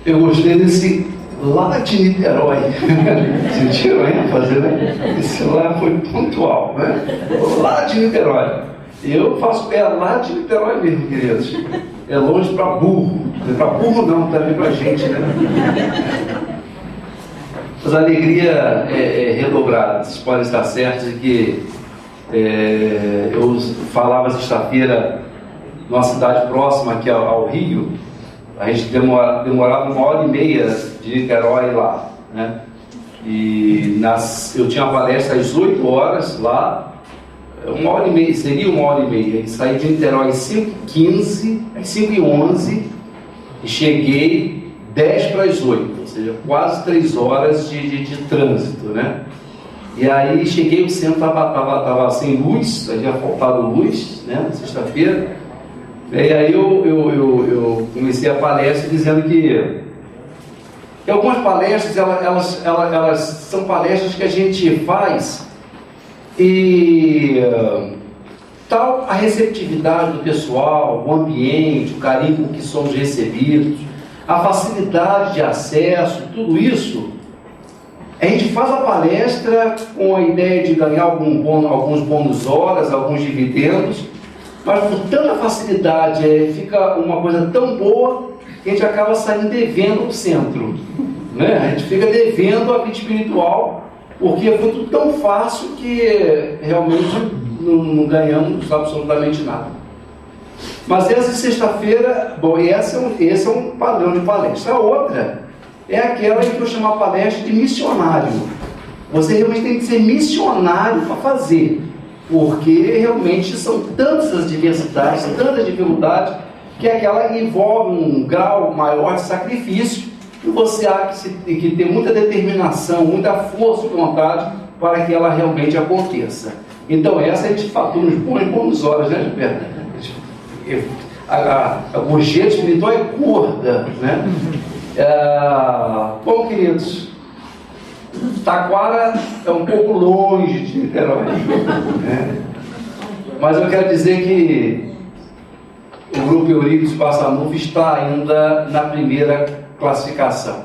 Eu gostei desse lá de Niterói. Sentiram a ênfase, né? Esse lá foi pontual, né? Lá de Niterói. Eu faço pé lá de Niterói mesmo, queridos. É longe para burro. Para burro não, também para gente, né? Mas a alegria é redobrada. Vocês podem estar certos de que eu falava sexta-feira numa cidade próxima aqui ao Rio. A gente demorava 1h30 de Niterói lá, né? E eu tinha uma palestra às 8 horas lá, 1h30, seria 1h30. E saí de Niterói às 5h15, às 5h11 e cheguei 10 para as 8, ou seja, quase 3 horas de trânsito, né? E aí cheguei, o centro estava sem luz, havia faltado luz, né? Sexta-feira. E aí eu comecei a palestra dizendo que algumas palestras elas são palestras que a gente faz e tal a receptividade do pessoal, o ambiente, o carinho com que somos recebidos, a facilidade de acesso, tudo isso, a gente faz a palestra com a ideia de ganhar alguns bônus horas, alguns dividendos. Mas por tanta facilidade, fica uma coisa tão boa que a gente acaba saindo devendo o centro, né? A gente fica devendo a vida espiritual, porque foi tudo tão fácil que realmente não ganhamos absolutamente nada. Mas essa sexta-feira, bom, esse é um padrão de palestra. A outra é aquela em que eu chamo a palestra de missionário. Você realmente tem que ser missionário para fazer. Porque realmente são tantas as diversidades, tantas dificuldades, que aquela envolve um grau maior de sacrifício e você há que ter muita determinação, muita força de vontade para que ela realmente aconteça. Então essa a gente fatura uns bons horas, né, Gilberto? A gorjeta espiritual é gorda, né? Bom, queridos, Taquara é um pouco longe de Niterói, né? Mas eu quero dizer que o grupo Eurípides Passanufo está ainda na primeira classificação.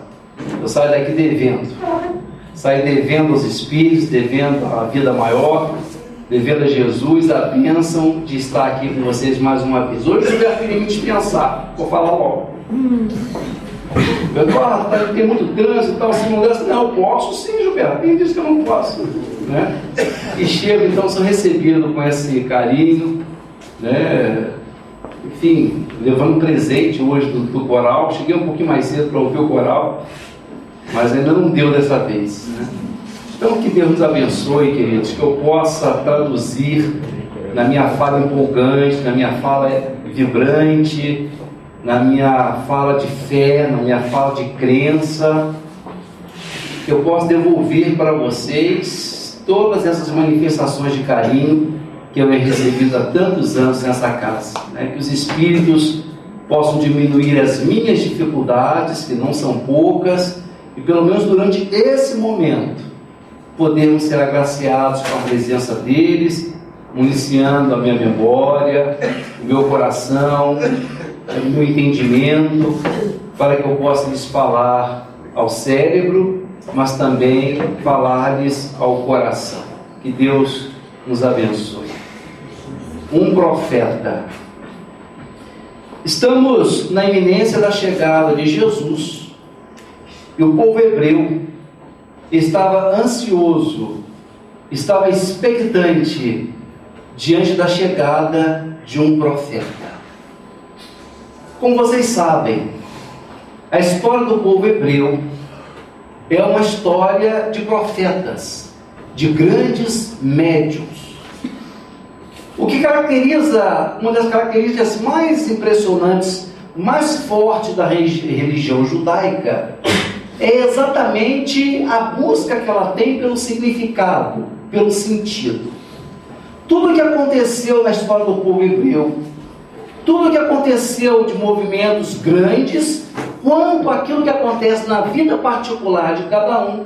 Eu saio daqui devendo. Saio devendo aos Espíritos, devendo a vida maior, devendo a Jesus a bênção de estar aqui com vocês mais uma vez. Hoje eu já queria me dispensar, vou falar logo. Eduardo, tem muito trânsito e tal, assim, não desce. Não, eu posso sim, Gilberto, quem disse que eu não posso, né? E chego, então, sou recebido com esse carinho, né? Enfim, levando um presente hoje do coral. Cheguei um pouquinho mais cedo para ouvir o coral, mas ainda não deu dessa vez, né? Então que Deus nos abençoe, queridos, que eu possa traduzir na minha fala empolgante, na minha fala vibrante, na minha fala de fé, na minha fala de crença, que eu possa devolver para vocês todas essas manifestações de carinho que eu tenho recebido há tantos anos nessa casa, né? Que os Espíritos possam diminuir as minhas dificuldades, que não são poucas, e pelo menos durante esse momento podermos ser agraciados com a presença deles, municiando a minha memória, o meu coração, o meu entendimento, para que eu possa lhes falar ao cérebro, mas também falar-lhes ao coração. Que Deus nos abençoe. Um profeta. Estamos na iminência da chegada de Jesus e o povo hebreu estava ansioso, estava expectante diante da chegada de um profeta. Como vocês sabem, a história do povo hebreu é uma história de profetas, de grandes médiuns. O que caracteriza, uma das características mais impressionantes, mais fortes da religião judaica, é exatamente a busca que ela tem pelo significado, pelo sentido. Tudo o que aconteceu na história do povo hebreu, tudo o que aconteceu de movimentos grandes, quanto aquilo que acontece na vida particular de cada um,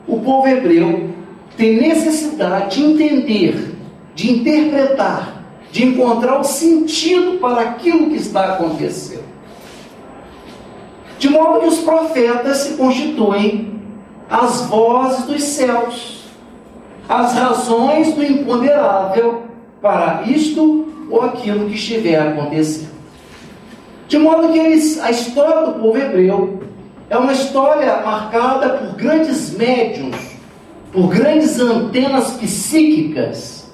o povo hebreu tem necessidade de entender, de interpretar, de encontrar o sentido para aquilo que está acontecendo. De modo que os profetas se constituem as vozes dos céus, as razões do imponderável para isto ou aquilo que estiver acontecendo. De modo que a história do povo hebreu é uma história marcada por grandes médiuns, por grandes antenas psíquicas,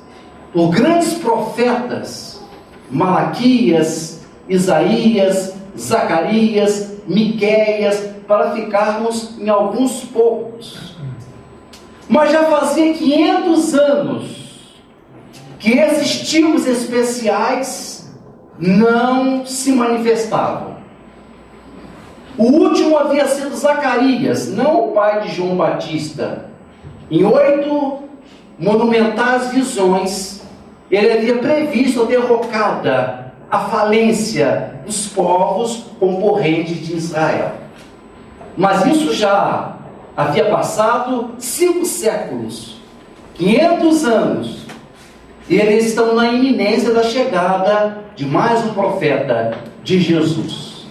por grandes profetas, Malaquias, Isaías, Zacarias, Miqueias, para ficarmos em alguns poucos. Mas já fazia 500 anos que esses tipos especiais não se manifestavam. O último havia sido Zacarias, não o pai de João Batista. Em 8 monumentais visões, ele havia previsto a derrocada, a falência dos povos concorrentes de Israel. Mas isso já havia passado 5 séculos, 500 anos, e eles estão na iminência da chegada de mais um profeta, de Jesus.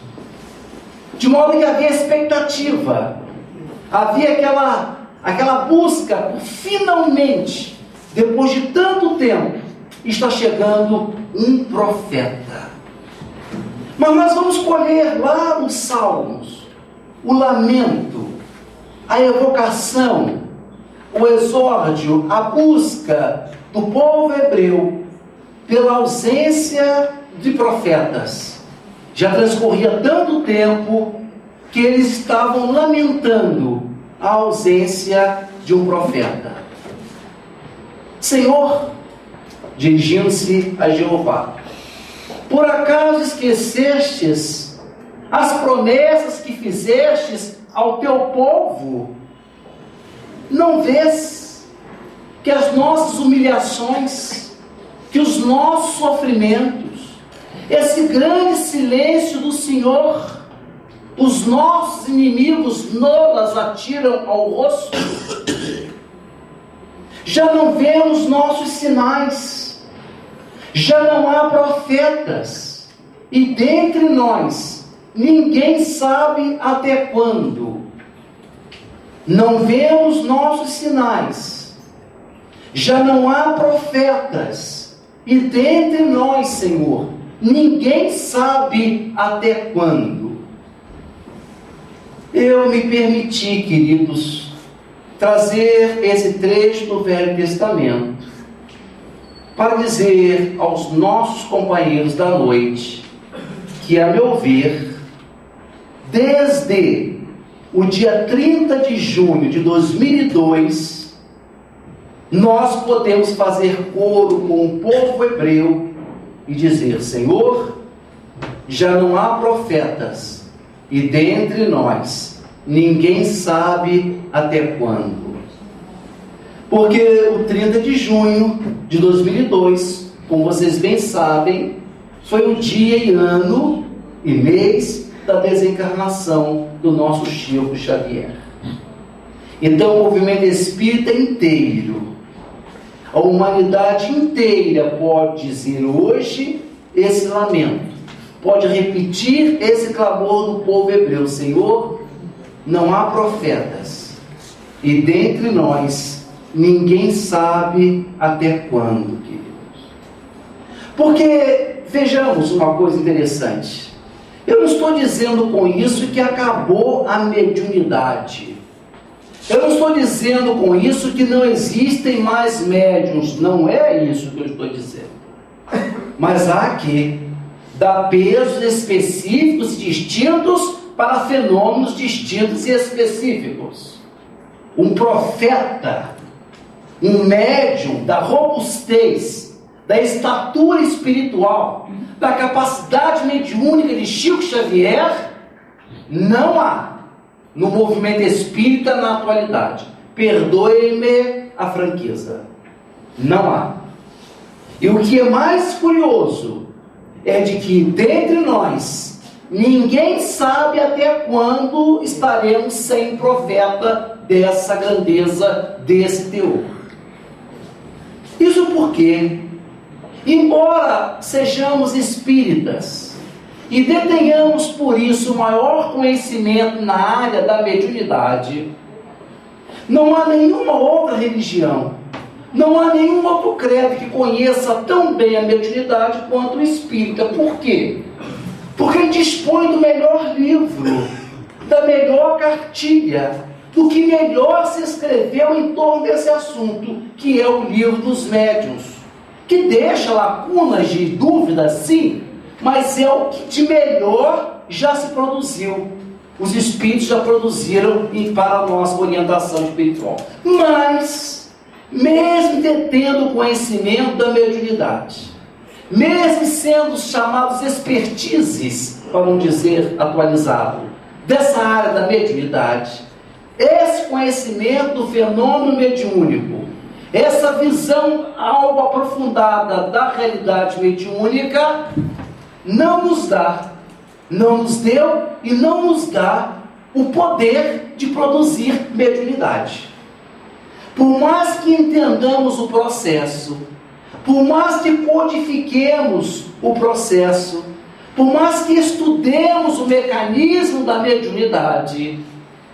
De modo que havia expectativa, havia aquela busca por finalmente, depois de tanto tempo, está chegando um profeta. Mas nós vamos colher lá nos Salmos o lamento, a evocação, o exórdio, a busca do povo hebreu pela ausência de profetas. Já transcorria tanto tempo que eles estavam lamentando a ausência de um profeta. Senhor, dirigindo-se a Jeová, por acaso esquecestes as promessas que fizestes ao teu povo? Não vês que as nossas humilhações, que os nossos sofrimentos, esse grande silêncio do Senhor, os nossos inimigos nolas atiram ao rosto? Já não vemos nossos sinais, já não há profetas, e dentre nós ninguém sabe até quando. Não vemos nossos sinais, já não há profetas, e dentre nós, Senhor, ninguém sabe até quando. Eu me permiti, queridos, trazer esse trecho do Velho Testamento para dizer aos nossos companheiros da noite que, a meu ver, desde o dia 30 de junho de 2002, nós podemos fazer coro com o povo hebreu e dizer: Senhor, já não há profetas, e dentre nós ninguém sabe até quando. Porque o 30 de junho de 2002, como vocês bem sabem, foi o dia e ano e mês da desencarnação do nosso Chico Xavier. Então o movimento espírita inteiro, a humanidade inteira pode dizer hoje esse lamento, pode repetir esse clamor do povo hebreu: Senhor, não há profetas, e dentre nós ninguém sabe até quando, queridos. Porque, vejamos uma coisa interessante, eu não estou dizendo com isso que acabou a mediunidade. Eu não estou dizendo com isso que não existem mais médiuns. Não é isso que eu estou dizendo. Mas há que dar pesos específicos e distintos para fenômenos distintos e específicos. Um profeta, um médium da robustez, da estatura espiritual, da capacidade mediúnica de Chico Xavier, não há no movimento espírita na atualidade. Perdoe-me a franqueza. Não há. E o que é mais curioso é de que dentre nós ninguém sabe até quando estaremos sem profeta dessa grandeza, desse teor. Isso porque, embora sejamos espíritas, e detenhamos por isso maior conhecimento na área da mediunidade, não há nenhuma outra religião, não há nenhum outro credo que conheça tão bem a mediunidade quanto o espírita. Por quê? Porque ele dispõe do melhor livro, da melhor cartilha, do que melhor se escreveu em torno desse assunto, que é o livro dos médiuns, que deixa lacunas de dúvida, sim, mas é o que de melhor já se produziu. Os espíritos já produziram para a nossa orientação espiritual. Mas, mesmo detendo o conhecimento da mediunidade, mesmo sendo chamados expertises, para não dizer atualizado, dessa área da mediunidade, esse conhecimento do fenômeno mediúnico, essa visão algo aprofundada da realidade mediúnica, não nos deu e não nos dá o poder de produzir mediunidade. Por mais que entendamos o processo, por mais que codifiquemos o processo, por mais que estudemos o mecanismo da mediunidade,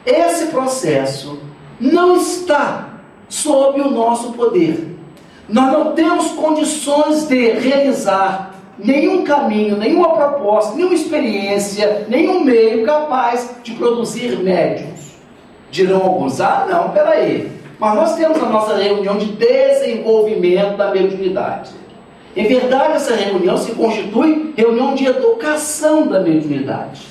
esse processo não está sob o nosso poder. Nós não temos condições de realizar nenhum caminho, nenhuma proposta, nenhuma experiência, nenhum meio capaz de produzir médiuns. Dirão alguns: ah, não, peraí, mas nós temos a nossa reunião de desenvolvimento da mediunidade. Em verdade, essa reunião se constitui reunião de educação da mediunidade.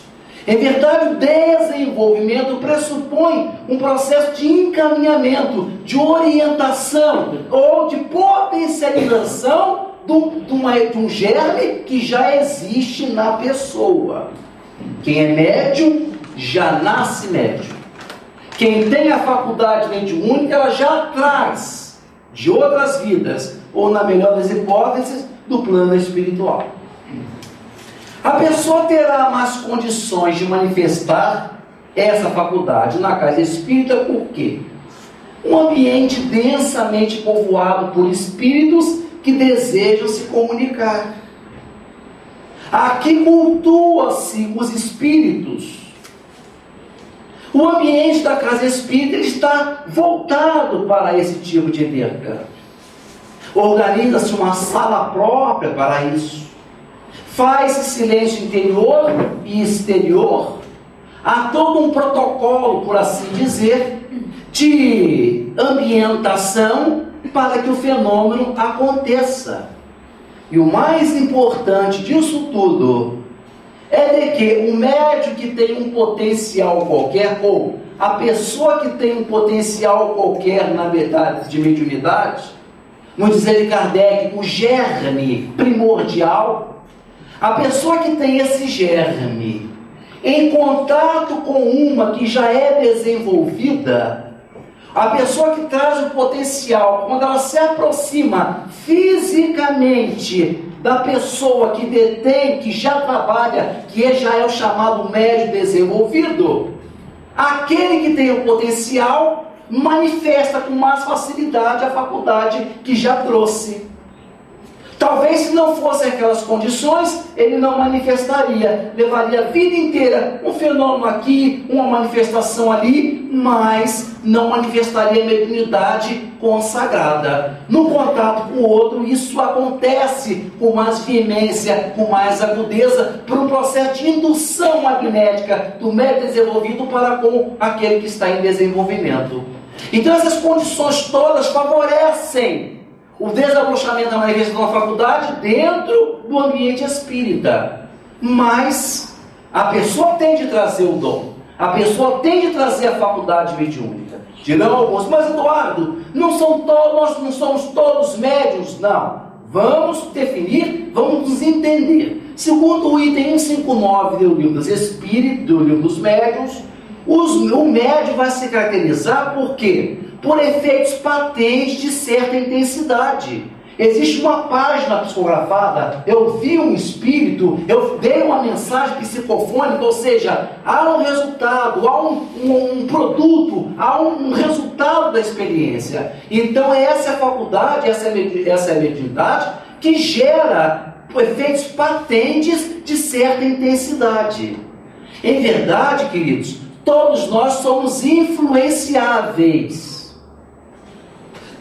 Em verdade, o desenvolvimento pressupõe um processo de encaminhamento, de orientação ou de potencialização de um germe que já existe na pessoa. Quem é médium já nasce médium. Quem tem a faculdade mediúnica, ela já traz de outras vidas, ou na melhor das hipóteses, do plano espiritual. A pessoa terá mais condições de manifestar essa faculdade na casa espírita, por quê? Um ambiente densamente povoado por espíritos que desejam se comunicar. Aqui cultua-se os espíritos. O ambiente da casa espírita está voltado para esse tipo de intercâmbio. Organiza-se uma sala própria para isso. Faz-se silêncio interior e exterior. Há todo um protocolo, por assim dizer, de ambientação para que o fenômeno aconteça. E o mais importante disso tudo é de que o médium que tem um potencial qualquer, ou a pessoa que tem um potencial qualquer na verdade de mediunidade, no dizer de Kardec, o germe primordial, a pessoa que tem esse germe em contato com uma que já é desenvolvida, a pessoa que traz o potencial, quando ela se aproxima fisicamente da pessoa que detém, que já trabalha, que já é o chamado médium desenvolvido, aquele que tem o potencial manifesta com mais facilidade a faculdade que já trouxe. Talvez, se não fossem aquelas condições, ele não manifestaria, levaria a vida inteira um fenômeno aqui, uma manifestação ali, mas não manifestaria a mediunidade consagrada. No contato com o outro, isso acontece com mais veemência, com mais agudeza, por um processo de indução magnética do médium desenvolvido para com aquele que está em desenvolvimento. Então, essas condições todas favorecem o desabrochamento da manifestação da faculdade dentro do ambiente espírita. Mas a pessoa tem de trazer o dom, a pessoa tem de trazer a faculdade mediúnica. Dirão alguns: mas Eduardo, nós não somos todos médiuns. Não, vamos definir, vamos nos entender. Segundo o item 159 do livro dos Espíritos, do livro dos Médiuns, o médium vai se caracterizar por quê? Por efeitos patentes de certa intensidade. Existe uma página psicografada, eu vi um espírito, eu dei uma mensagem psicofônica, ou seja, há um resultado, há um produto, há um resultado da experiência. Então essa é a faculdade, essa é a mediunidade que gera efeitos patentes de certa intensidade. Em verdade, queridos, todos nós somos influenciáveis.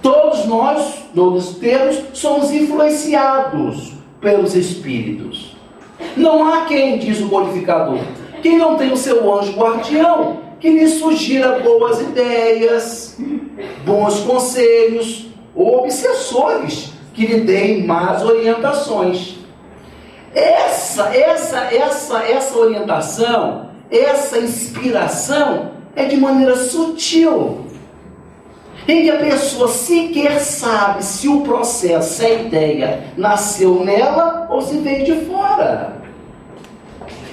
Todos nós, todos termos, somos influenciados pelos espíritos. Não há quem, diz o codificador, quem não tem o seu anjo guardião, que lhe sugira boas ideias, bons conselhos, ou obsessores que lhe deem más orientações. Essa orientação, essa inspiração é de maneira sutil, em que a pessoa sequer sabe se o processo, se a ideia nasceu nela ou se veio de fora.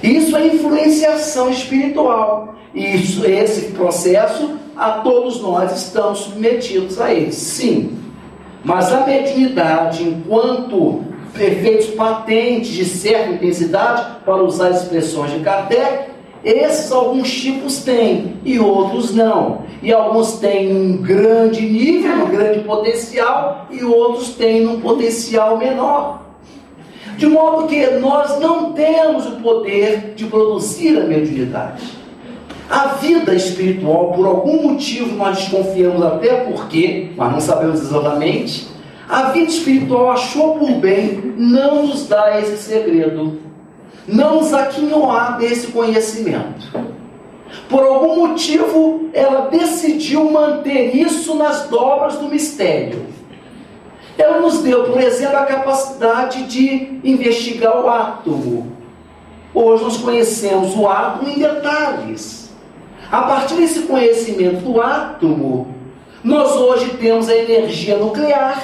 Isso é influenciação espiritual. Esse processo, a todos nós estamos submetidos a ele, sim. Mas a mediunidade, enquanto efeitos patentes de certa intensidade, para usar as expressões de Kardec, esses alguns tipos têm e outros não. E alguns têm um grande nível, um grande potencial, e outros têm um potencial menor. De modo que nós não temos o poder de produzir a mediunidade. A vida espiritual, por algum motivo nós desconfiamos, até porque, mas não sabemos exatamente, a vida espiritual achou por bem não nos dar esse segredo, não nos aquinhoar desse conhecimento. Por algum motivo, ela decidiu manter isso nas dobras do mistério. Ela nos deu, por exemplo, a capacidade de investigar o átomo. Hoje nós conhecemos o átomo em detalhes. A partir desse conhecimento do átomo, nós hoje temos a energia nuclear,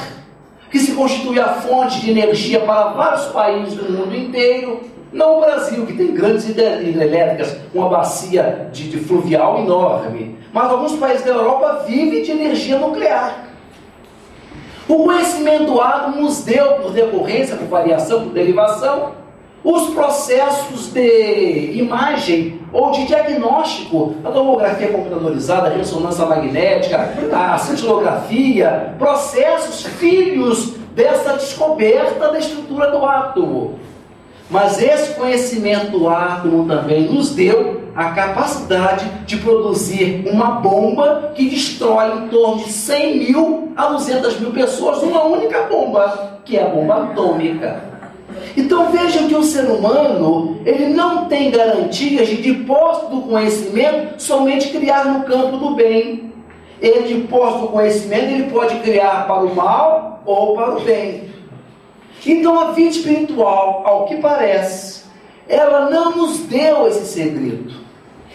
que se constitui a fonte de energia para vários países do mundo inteiro. Não o Brasil, que tem grandes hidrelétricas, uma bacia de fluvial enorme, mas alguns países da Europa vivem de energia nuclear. O conhecimento do átomo nos deu, por decorrência, por variação, por derivação, os processos de imagem ou de diagnóstico, a tomografia computadorizada, a ressonância magnética, a cintilografia, processos filhos dessa descoberta da estrutura do átomo. Mas esse conhecimento do átomo também nos deu a capacidade de produzir uma bomba que destrói em torno de 100 mil a 200 mil pessoas numa única bomba, que é a bomba atômica. Então vejam que o ser humano, ele não tem garantias de posse do conhecimento somente criar no campo do bem. Ele, de posse do conhecimento, ele pode criar para o mal ou para o bem. Então a vida espiritual, ao que parece, ela não nos deu esse segredo.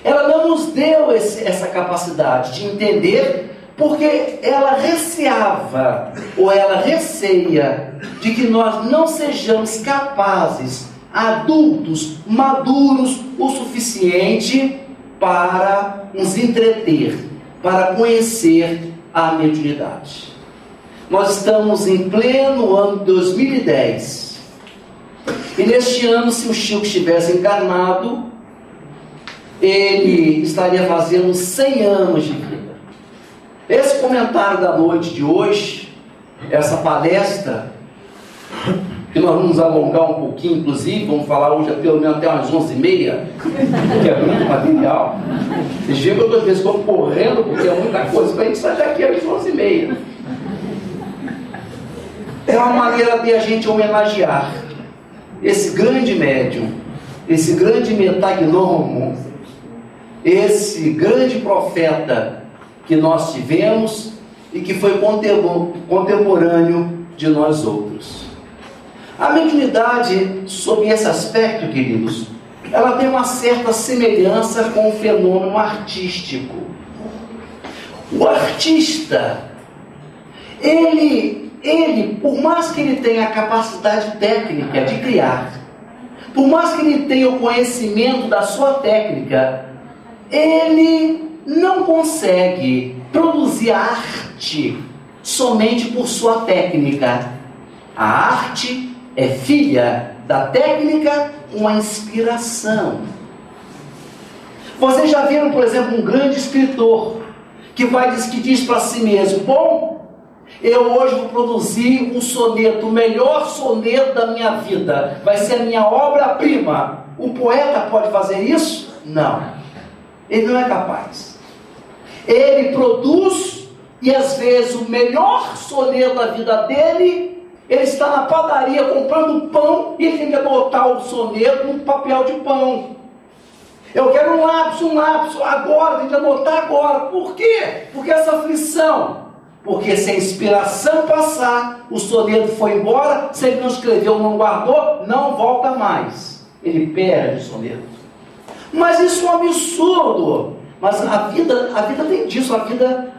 Ela não nos deu essa capacidade de entender, porque ela receava, ou ela receia, de que nós não sejamos capazes, adultos, maduros o suficiente para nos entreter, para conhecer a mediunidade. Nós estamos em pleno ano de 2010. E neste ano, se o Chico estivesse encarnado, ele estaria fazendo 100 anos de vida. Esse comentário da noite de hoje, essa palestra, que nós vamos alongar um pouquinho, inclusive, vamos falar hoje pelo menos até umas 11h30, que é muito material. Vocês veem que eu às vezes estou correndo, porque é muita coisa para a gente sair daqui às 11h30. É uma maneira de a gente homenagear esse grande médium, esse grande metagnomo, esse grande profeta que nós tivemos e que foi contemporâneo de nós outros. A mediunidade, sob esse aspecto, queridos, ela tem uma certa semelhança com o fenômeno artístico. O artista, ele, por mais que ele tenha a capacidade técnica de criar, por mais que ele tenha o conhecimento da sua técnica, ele não consegue produzir arte somente por sua técnica. A arte é filha da técnica com a inspiração. Vocês já viram, por exemplo, um grande escritor que diz para si mesmo: bom, Eu hoje vou produzir um soneto, o melhor soneto da minha vida. Vai ser a minha obra-prima. O poeta pode fazer isso? Não. Ele não é capaz. Ele produz, e às vezes o melhor soneto da vida dele, ele está na padaria comprando pão, e ele tem que anotar o soneto num papel de pão. Eu quero um lápis, agora, tem que anotar agora. Por quê? Porque essa aflição. Porque se a inspiração passar, o soneto foi embora, se ele não escreveu, não guardou, não volta mais. Ele perde o soneto. Mas isso é um absurdo. Mas a vida tem disso. A vida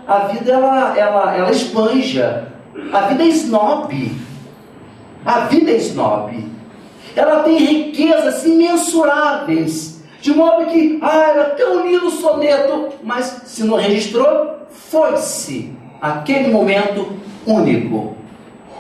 ela espanja. A vida é snob. A vida é snob. Ela tem riquezas imensuráveis. De modo que, era tão lindo o soneto, mas se não registrou, foi-se aquele momento único.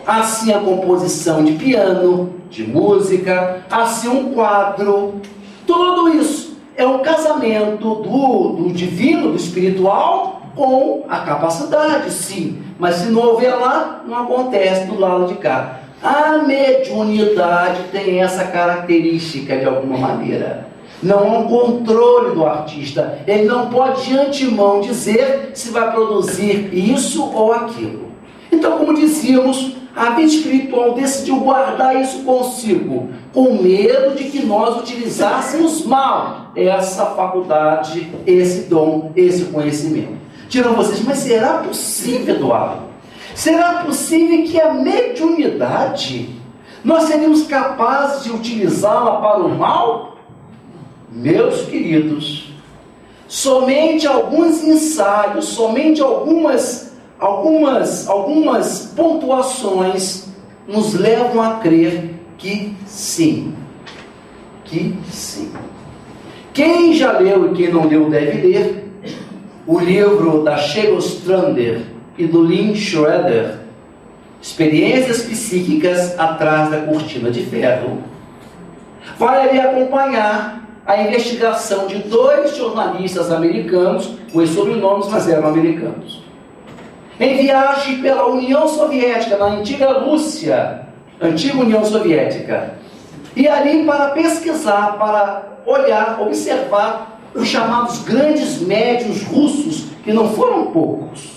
Assim a composição de piano, de música, assim um quadro, tudo isso é um casamento do divino, do espiritual, com a capacidade, sim. Mas se não houver lá, não acontece do lado de cá. A mediunidade tem essa característica de alguma maneira. Não há um controle do artista. Ele não pode de antemão dizer se vai produzir isso ou aquilo. Então, como dizíamos, a vida espiritual decidiu guardar isso consigo, com medo de que nós utilizássemos mal essa faculdade, esse dom, esse conhecimento. Dirão vocês, mas será possível, Eduardo? Será possível que a mediunidade, nós seríamos capazes de utilizá-la para o mal? Meus queridos, somente alguns ensaios, somente algumas pontuações nos levam a crer que sim. Que sim. Quem já leu e quem não leu deve ler o livro da Sheryl Strandberg e do Lynn Schroeder, Experiências Psíquicas Atrás da Cortina de Ferro. Vai ali acompanhar a investigação de 2 jornalistas americanos, com os sobrenomes, mas eram americanos, em viagem pela União Soviética, na antiga Rússia, antiga União Soviética, e ali para pesquisar, para olhar, observar os chamados grandes médiuns russos, que não foram poucos: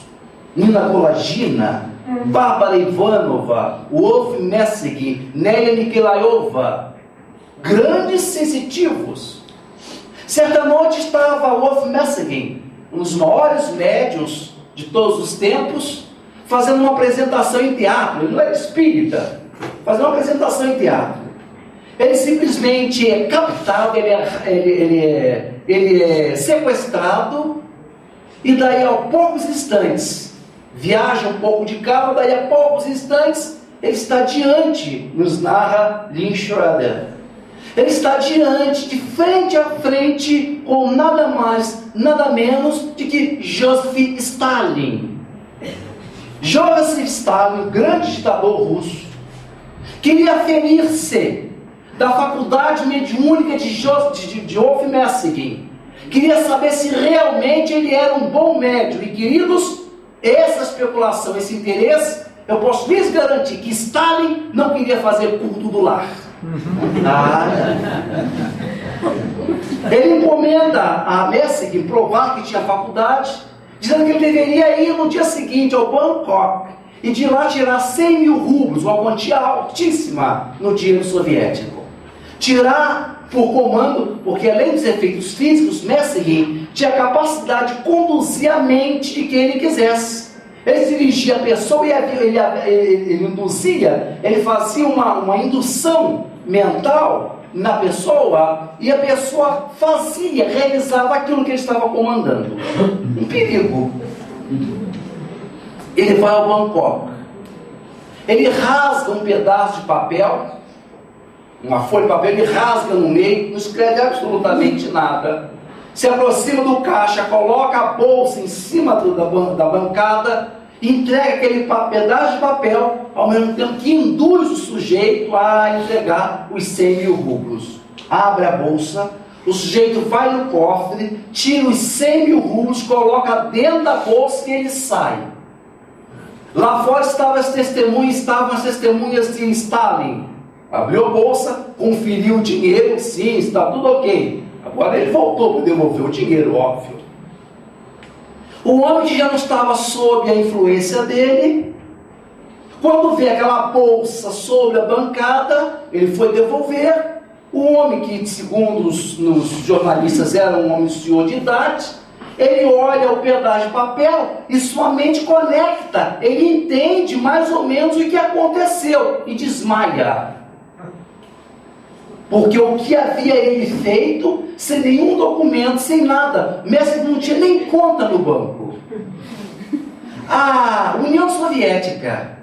Nina Kolagina, Bárbara Ivanova, Wolf Messig, Nelia Nikolaeva, grandes sensitivos. Certa noite estava Wolf Messig, um dos maiores médiuns de todos os tempos, fazendo uma apresentação em teatro. Ele não é espírita, fazendo uma apresentação em teatro. Ele simplesmente é captado, ele é sequestrado, e daí a poucos instantes, viaja um pouco de carro, daí a poucos instantes, ele está diante, nos narra Lynn Schroeder. Ele está diante, de frente a frente, com nada mais, nada menos de que Joseph Stalin. Joseph Stalin, o grande ditador russo, queria aferir-se da faculdade mediúnica de Wolf Messig. Queria saber se realmente ele era um bom médium. E, queridos, essa especulação, esse interesse, eu posso lhes garantir que Stalin não queria fazer culto do lar. Ele encomenda a Messig provar que tinha faculdade, dizendo que ele deveria ir no dia seguinte ao Bangkok e de lá tirar 100 mil rublos, uma quantia altíssima no dinheiro soviético. Tirar por comando, porque além dos efeitos físicos, Messig tinha a capacidade de conduzir a mente de quem ele quisesse. Ele dirigia a pessoa e ele induzia, ele fazia uma indução mental na pessoa, e a pessoa realizava aquilo que ele estava comandando. Um perigo. Ele vai ao Bangkok, ele rasga um pedaço de papel, uma folha de papel, ele rasga no meio, não escreve absolutamente nada, se aproxima do caixa, coloca a bolsa em cima da bancada, entrega aquele pedaço de papel, ao mesmo tempo que induz o sujeito a entregar os 100 mil rublos. Abre a bolsa, o sujeito vai no cofre, tira os 100 mil rublos, coloca dentro da bolsa e ele sai. Lá fora estavam as testemunhas de Stalin. Abriu a bolsa, conferiu o dinheiro, sim, está tudo ok. Agora ele voltou para devolver o dinheiro, óbvio. O homem que já não estava sob a influência dele, quando vê aquela bolsa sobre a bancada, ele foi devolver. O homem que, segundo os jornalistas, era um homem senhor de idade, ele olha o pedaço de papel e sua mente conecta, ele entende mais ou menos o que aconteceu e desmaia. Porque o que havia ele feito, sem nenhum documento, sem nada, mesmo não tinha nem conta no banco. A União Soviética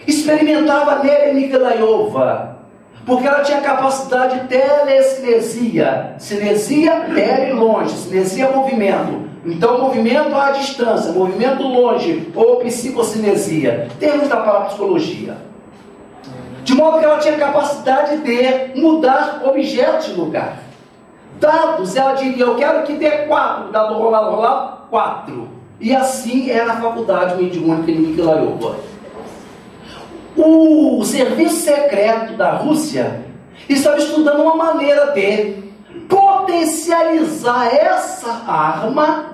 experimentava Nélia Nikolaeva, porque ela tinha capacidade de telecinesia. Cinesia, tele, longe. Cinesia, movimento. Então, movimento à distância, movimento longe, ou psicocinesia. Termos da parapsicologia. De modo que ela tinha capacidade de mudar objetos de lugar. Dados, ela diria, eu quero que dê 4. Dado rolar, 4. E assim era a faculdade mediúnica de Nikolaeva. O serviço secreto da Rússia estava estudando uma maneira de potencializar essa arma,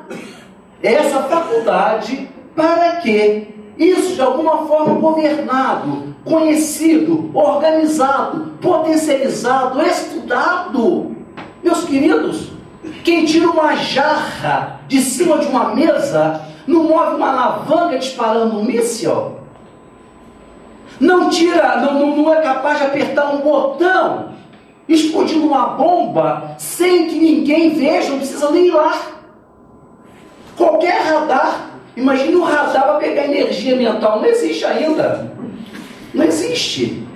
essa faculdade, para que isso de alguma forma governado, conhecido, organizado, potencializado, estudado. Meus queridos, quem tira uma jarra de cima de uma mesa não move uma alavanca disparando um míssil? Não é capaz de apertar um botão, explodindo uma bomba, sem que ninguém veja, não precisa nem ir lá. Qualquer radar, imagine um radar para pegar energia mental, não existe ainda. Não existe.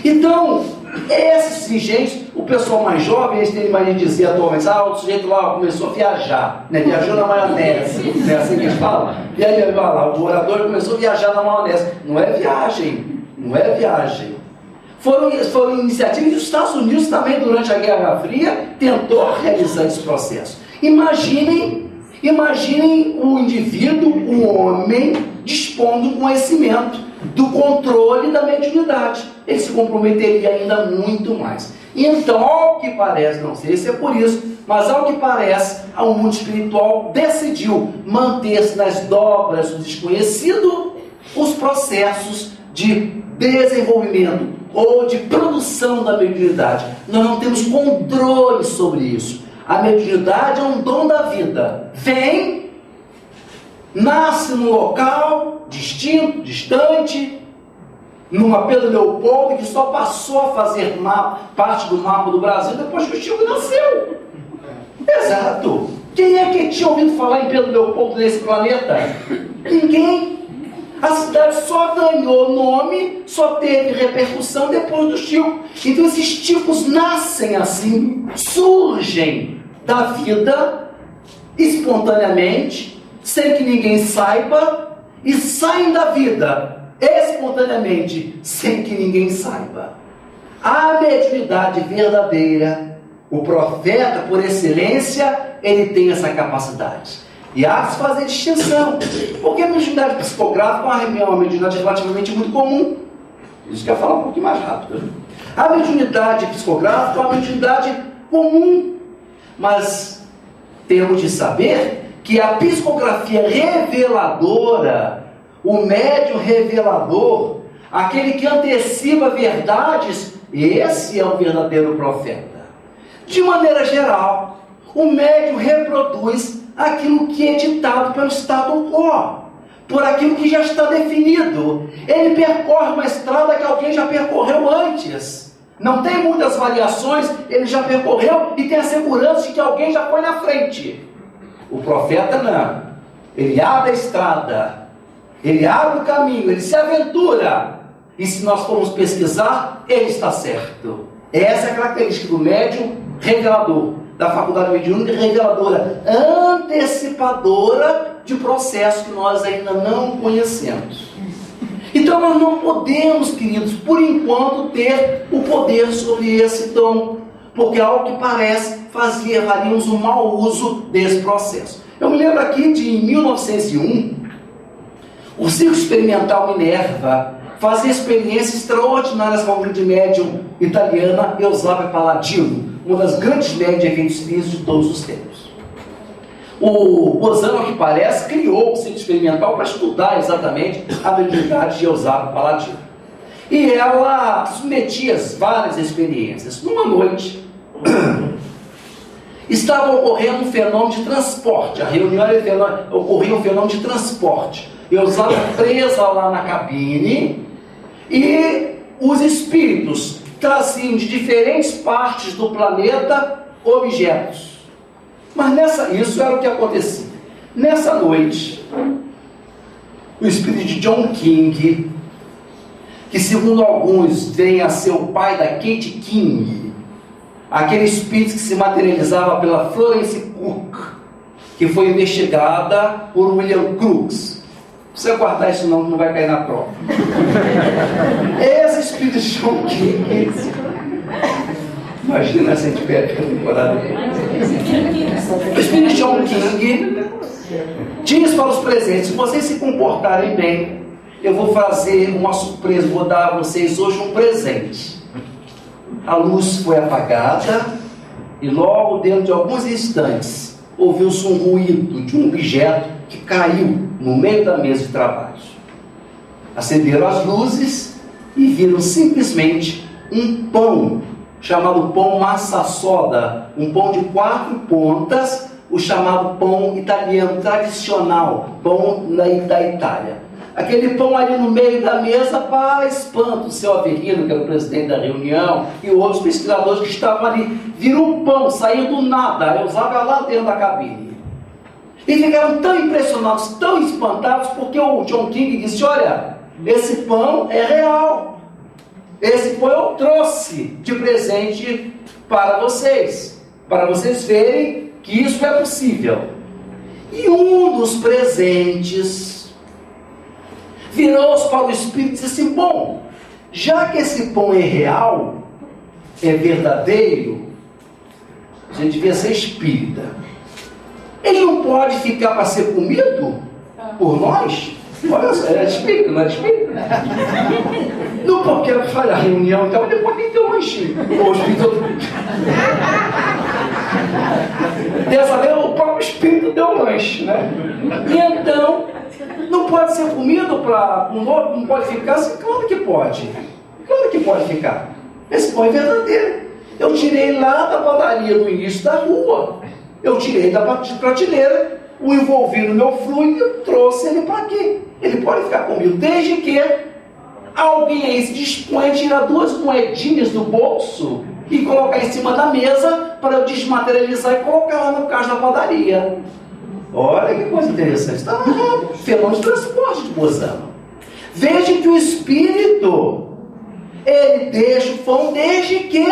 Então, esses engenhos, o pessoal mais jovem, eles têm mais de dizer atualmente, o sujeito lá começou a viajar, né? Viajou na maionese, não é assim que eles falam? O orador começou a viajar na maionese. Não é viagem. Não é viagem. Foram iniciativas dos Estados Unidos também, durante a Guerra Fria, tentou realizar esse processo. Imaginem o indivíduo, o homem, dispondo do conhecimento, do controle da mediunidade. Ele se comprometeria ainda muito mais. Então, ao que parece, não sei se é por isso, mas ao que parece, o mundo espiritual decidiu manter-se nas dobras do desconhecido os processos de desenvolvimento ou de produção da mediunidade. Nós não temos controle sobre isso. A mediunidade é um dom da vida. Vem, nasce num local distinto, distante, numa Pedro Leopoldo que só passou a fazer parte do mapa do Brasil depois que o Chico nasceu. Exato. Quem é que tinha ouvido falar em Pedro Leopoldo nesse planeta? Ninguém. A cidade só ganhou nome, só teve repercussão depois do Chico. Então esses tipos nascem assim, surgem da vida espontaneamente, sem que ninguém saiba, e saem da vida espontaneamente, sem que ninguém saiba. A mediunidade verdadeira, o profeta por excelência, ele tem essa capacidade. E há que se fazer distinção, porque a mediunidade psicográfica é uma mediunidade relativamente muito comum. Isso quer falar um pouquinho mais rápido. A mediunidade psicográfica é uma mediunidade comum, mas temos de saber que a psicografia reveladora, o médium revelador, aquele que antecipa verdades, esse é o verdadeiro profeta. De maneira geral, o médium reproduz aquilo que é ditado pelo status quo, por aquilo que já está definido. Ele percorre uma estrada que alguém já percorreu antes. Não tem muitas variações, ele já percorreu e tem a segurança de que alguém já foi na frente. O profeta não. Ele abre a estrada, ele abre o caminho, ele se aventura. E se nós formos pesquisar, ele está certo. Essa é a característica do médium revelador, da faculdade mediúnica reveladora, antecipadora de processos que nós ainda não conhecemos. Então nós não podemos, queridos, por enquanto, ter o poder sobre esse dom, porque ao que parece faríamos um mau uso desse processo. Eu me lembro aqui de 1901, O Círculo Experimental Minerva fazia experiências extraordinárias com a grande médium italiana Eusébia Palladino, uma das grandes médias de eventos espíritos de todos os tempos. O Bozano, ao que parece, criou o Círculo Experimental para estudar exatamente a mediunidade de Eusébia Palladino. E ela submetia várias experiências. Numa noite, estava ocorrendo um fenômeno de transporte. A reunião ocorria um fenômeno de transporte. Eusébia presa lá na cabine, e os espíritos traziam de diferentes partes do planeta objetos. Mas isso era o que acontecia. Nessa noite, o espírito de John King, que segundo alguns vem a ser o pai da Kate King, aquele espírito que se materializava pela Florence Cook, que foi investigada por William Crookes. Não precisa guardar isso não, que não vai cair na prova. Esse espírito de John King, imagina se a gente perde a temporada dele. O espírito de John King diz para os presentes: se vocês se comportarem bem, eu vou fazer uma surpresa, vou dar a vocês hoje um presente. A luz foi apagada e logo dentro de alguns instantes ouviu-se um ruído de um objeto que caiu no meio da mesa de trabalho. Acenderam as luzes e viram simplesmente um pão, chamado pão massa soda, um pão de 4 pontas, o chamado pão italiano tradicional, pão da Itália. Aquele pão ali no meio da mesa, para espanto do seu Averino, que era o presidente da reunião, e outros pesquisadores que estavam ali, viram um pão, saindo do nada, eu usava lá dentro da cabine. E ficaram tão impressionados, tão espantados, porque o John King disse: olha, esse pão é real. Esse pão eu trouxe de presente para vocês verem que isso é possível. E um dos presentes virou-se para o espírito e disse assim: bom, já que esse pão é real, é verdadeiro, a gente devia ser espírita. Ele não pode ficar para ser comido por nós? Olha só, é espírito, não é espírito? Não porque eu falei a reunião, então depois tem que ter um lanchinho. O espírito... Dessa vez o próprio espírito deu um lanche, né? E então, não pode ser comido para um outro, não pode ficar assim? Claro que pode. Claro que pode ficar. Esse pão é verdadeiro. Eu tirei lá da padaria no início da rua. Eu tirei da prateleira, o envolvi no meu fluido e trouxe ele para aqui. Ele pode ficar comigo, desde que alguém aí se dispõe a tirar 2 moedinhas do bolso e colocar em cima da mesa para eu desmaterializar e colocar lá no caixa da padaria. Olha que coisa interessante. Está narrado. Fenômeno de transporte de Bozano. Veja que o espírito, ele deixa o pão desde que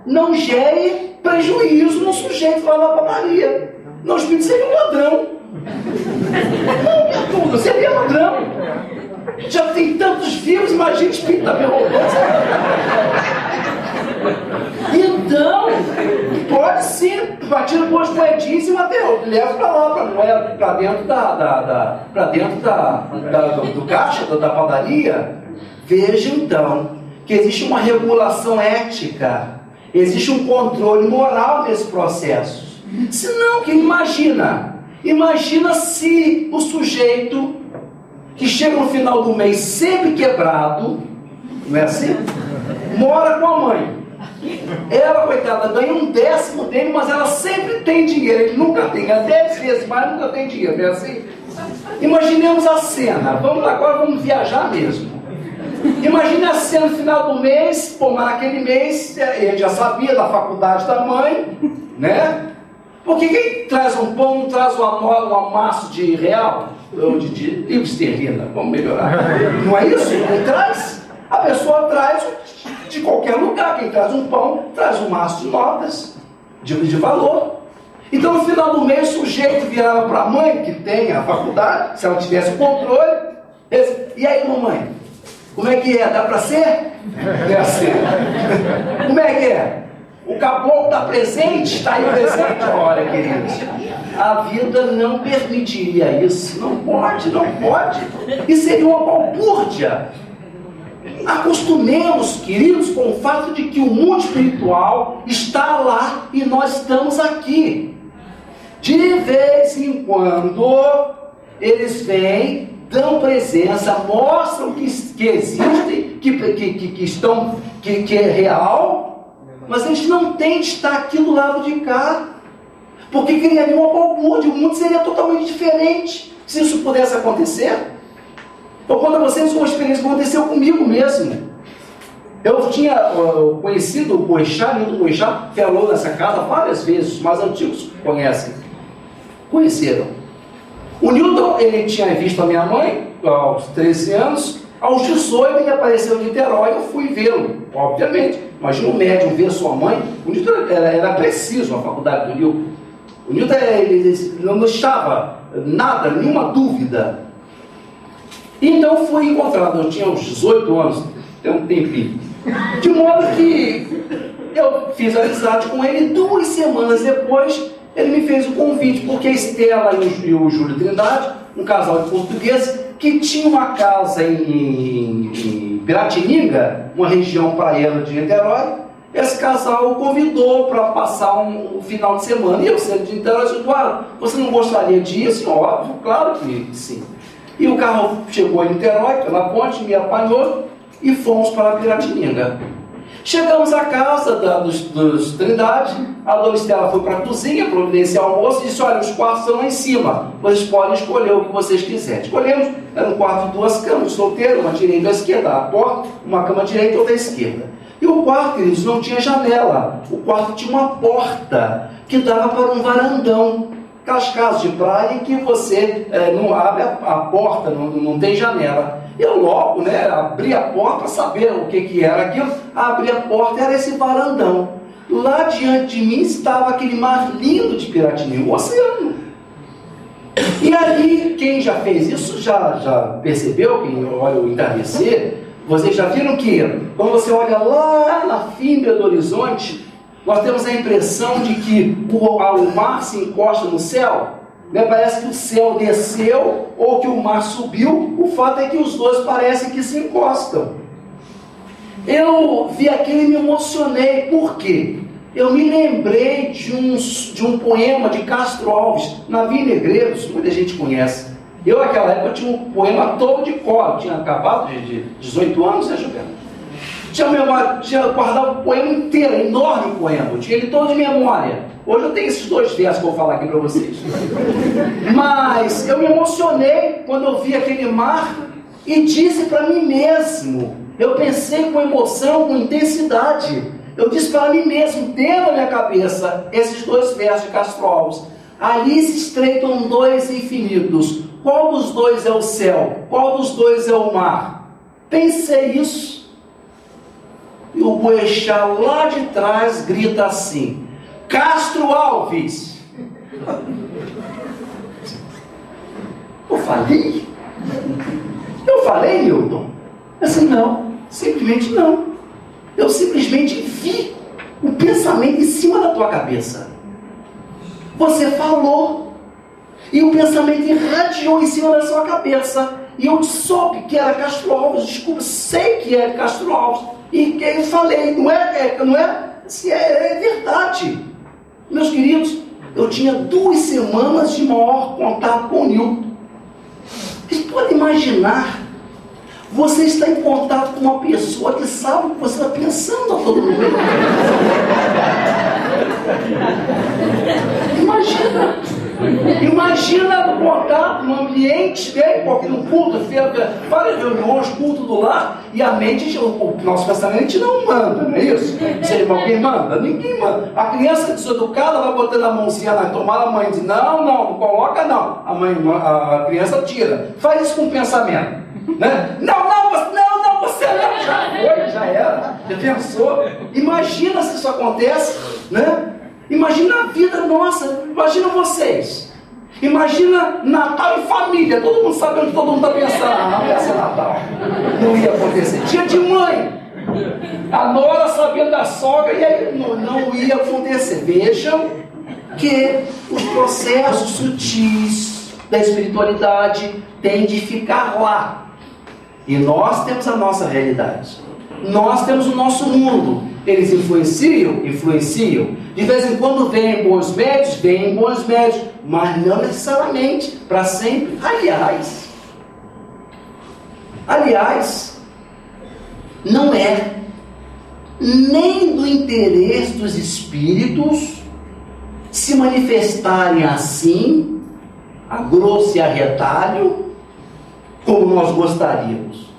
não gere prejuízo no sujeito lá na padaria. Não, o espírito seria um ladrão. Não, tudo, seria ladrão. Já tem tantos vivos, imagina o espírito também roubando. Então, pode sim, batendo com as moedinhas e material, leva para lá, para dentro do caixa, da padaria. Veja então que existe uma regulação ética, existe um controle moral nesse processo. Senão, que imagina se o sujeito que chega no final do mês sempre quebrado, não é assim? Mora com a mãe. Ela, coitada, ganha 1/10 dele, mas ela sempre tem dinheiro. Ele nunca tem, ganha 10 vezes mais, nunca tem dinheiro, não é assim? Imaginemos a cena. Agora vamos viajar mesmo. Imagine a cena no final do mês. Pô, mas naquele mês ele já sabia da faculdade da mãe, né? Porque quem traz um pão não traz um amasso de real? Ou de livro esterlina, vamos melhorar. Não é isso? Quem traz? A pessoa traz de qualquer lugar. Quem traz um pão, traz um maço de notas de valor. Então, no final do mês, o sujeito virava para a mãe, que tem a faculdade, se ela tivesse o controle. E aí, mamãe, como é que é? Dá para ser? É assim. Como é que é? O caboclo está presente? Está aí presente? Olha, queridos. a vida não permitiria isso. Não pode, não pode. Isso seria uma balbúrdia. Acostumemos, queridos, com o fato de que o mundo espiritual está lá e nós estamos aqui. De vez em quando, eles vêm, dão presença, mostram que existem, que é real, mas eles não têm de estar aqui do lado de cá, porque criaria uma balbúrdia, o mundo seria totalmente diferente se isso pudesse acontecer. Eu conto a vocês uma experiência que aconteceu comigo mesmo. Eu tinha conhecido o Boechat, Newton Boechat, falou nessa casa várias vezes, os mais antigos conheceram. O Newton, ele tinha visto a minha mãe aos 13 anos, aos 18 ele apareceu em Niterói, eu fui vê-lo, obviamente. Imagina um médium ver sua mãe. O Newton era preciso na faculdade do Newton. O Newton ele não estava nada, nenhuma dúvida. Então fui encontrado, eu tinha uns 18 anos, tem um tempinho. De modo que eu fiz amizade com ele, 2 semanas depois ele me fez o convite, porque a Estela e o Júlio Trindade, um casal de portugueses, que tinha uma casa em Piratininga, uma região praiana de Niterói, esse casal o convidou para passar um final de semana. E eu, sendo de Niterói, disse: Eduardo, você não gostaria disso? Óbvio, claro que sim. E o carro chegou em Niterói, pela ponte, me apanhou e fomos para Piratininga. Chegamos à casa dos Trindade, a dona Estela foi para a cozinha providenciar o almoço e disse: olha, os quartos estão lá em cima, vocês podem escolher o que vocês quiserem. Escolhemos, era um quarto de 2 camas, solteiro, uma direita e uma esquerda, a porta, uma cama direita e outra esquerda. E o quarto, queridos, não tinha janela, o quarto tinha uma porta que dava para um varandão. Aquelas casas de praia em que você não abre a porta, não tem janela. Eu logo abri a porta para saber o que era aquilo. Abri a porta, era esse varandão. Lá diante de mim estava aquele mar lindo de Piratininga, o oceano. E ali, quem já fez isso já percebeu, quem olha o entardecer, vocês já viram que quando você olha lá na fimba do horizonte, nós temos a impressão de que o mar se encosta no céu, parece que o céu desceu ou que o mar subiu. O fato é que os dois parecem que se encostam. Eu vi aquilo e me emocionei. Por quê? Eu me lembrei de um poema de Castro Alves, Navio Negreiros, muita gente conhece. Eu naquela época tinha um poema todo de cor, eu tinha acabado de 18 anos, né, Gilberto? Tinha guardado o poema inteiro, enorme poema, eu tinha ele todo de memória. Hoje eu tenho esses 2 versos que eu vou falar aqui para vocês. Mas eu me emocionei quando eu vi aquele mar e disse para mim mesmo, eu pensei com emoção, com intensidade, eu disse para mim mesmo, dentro da minha cabeça, esses 2 versos de Castro Alves: ali se estreitam 2 infinitos, qual dos 2 é o céu? Qual dos 2 é o mar? Pensei isso. E o Boechat lá de trás grita assim: Castro Alves! Eu falei, Newton? Assim, não, simplesmente não. Eu simplesmente vi o pensamento em cima da tua cabeça. Você falou, e o pensamento irradiou em cima da sua cabeça, e eu soube que era Castro Alves, desculpa, sei que é Castro Alves, e eu falei, não é verdade. Meus queridos, eu tinha 2 semanas de maior contato com o Newton. Vocês podem imaginar, você está em contato com uma pessoa que sabe o que você está pensando a todo momento. Imagina o contato no ambiente, no culto, várias reuniões, culto do lar, e a mente, o nosso pensamento não manda, não é isso? Alguém manda? Ninguém manda. A criança deseducada vai botando a mãozinha lá, tomar a mãe diz: não coloca não. A criança tira. Faz isso com o pensamento. Né? Você não, já era, já pensou. Imagina se isso acontece, né? Imagina a vida nossa, imagina vocês. Imagina Natal em família, todo mundo sabe onde todo mundo está pensando. Não ia ser Natal, não ia acontecer. Dia de mãe, a nora sabendo da sogra, e aí não ia acontecer. Vejam que os processos sutis da espiritualidade têm de ficar lá. E nós temos a nossa realidade. Nós temos o nosso mundo. Eles influenciam? Influenciam. De vez em quando vêm bons médios, mas não necessariamente para sempre. Aliás, não é nem do interesse dos espíritos se manifestarem assim, a grosso e a retalho, como nós gostaríamos.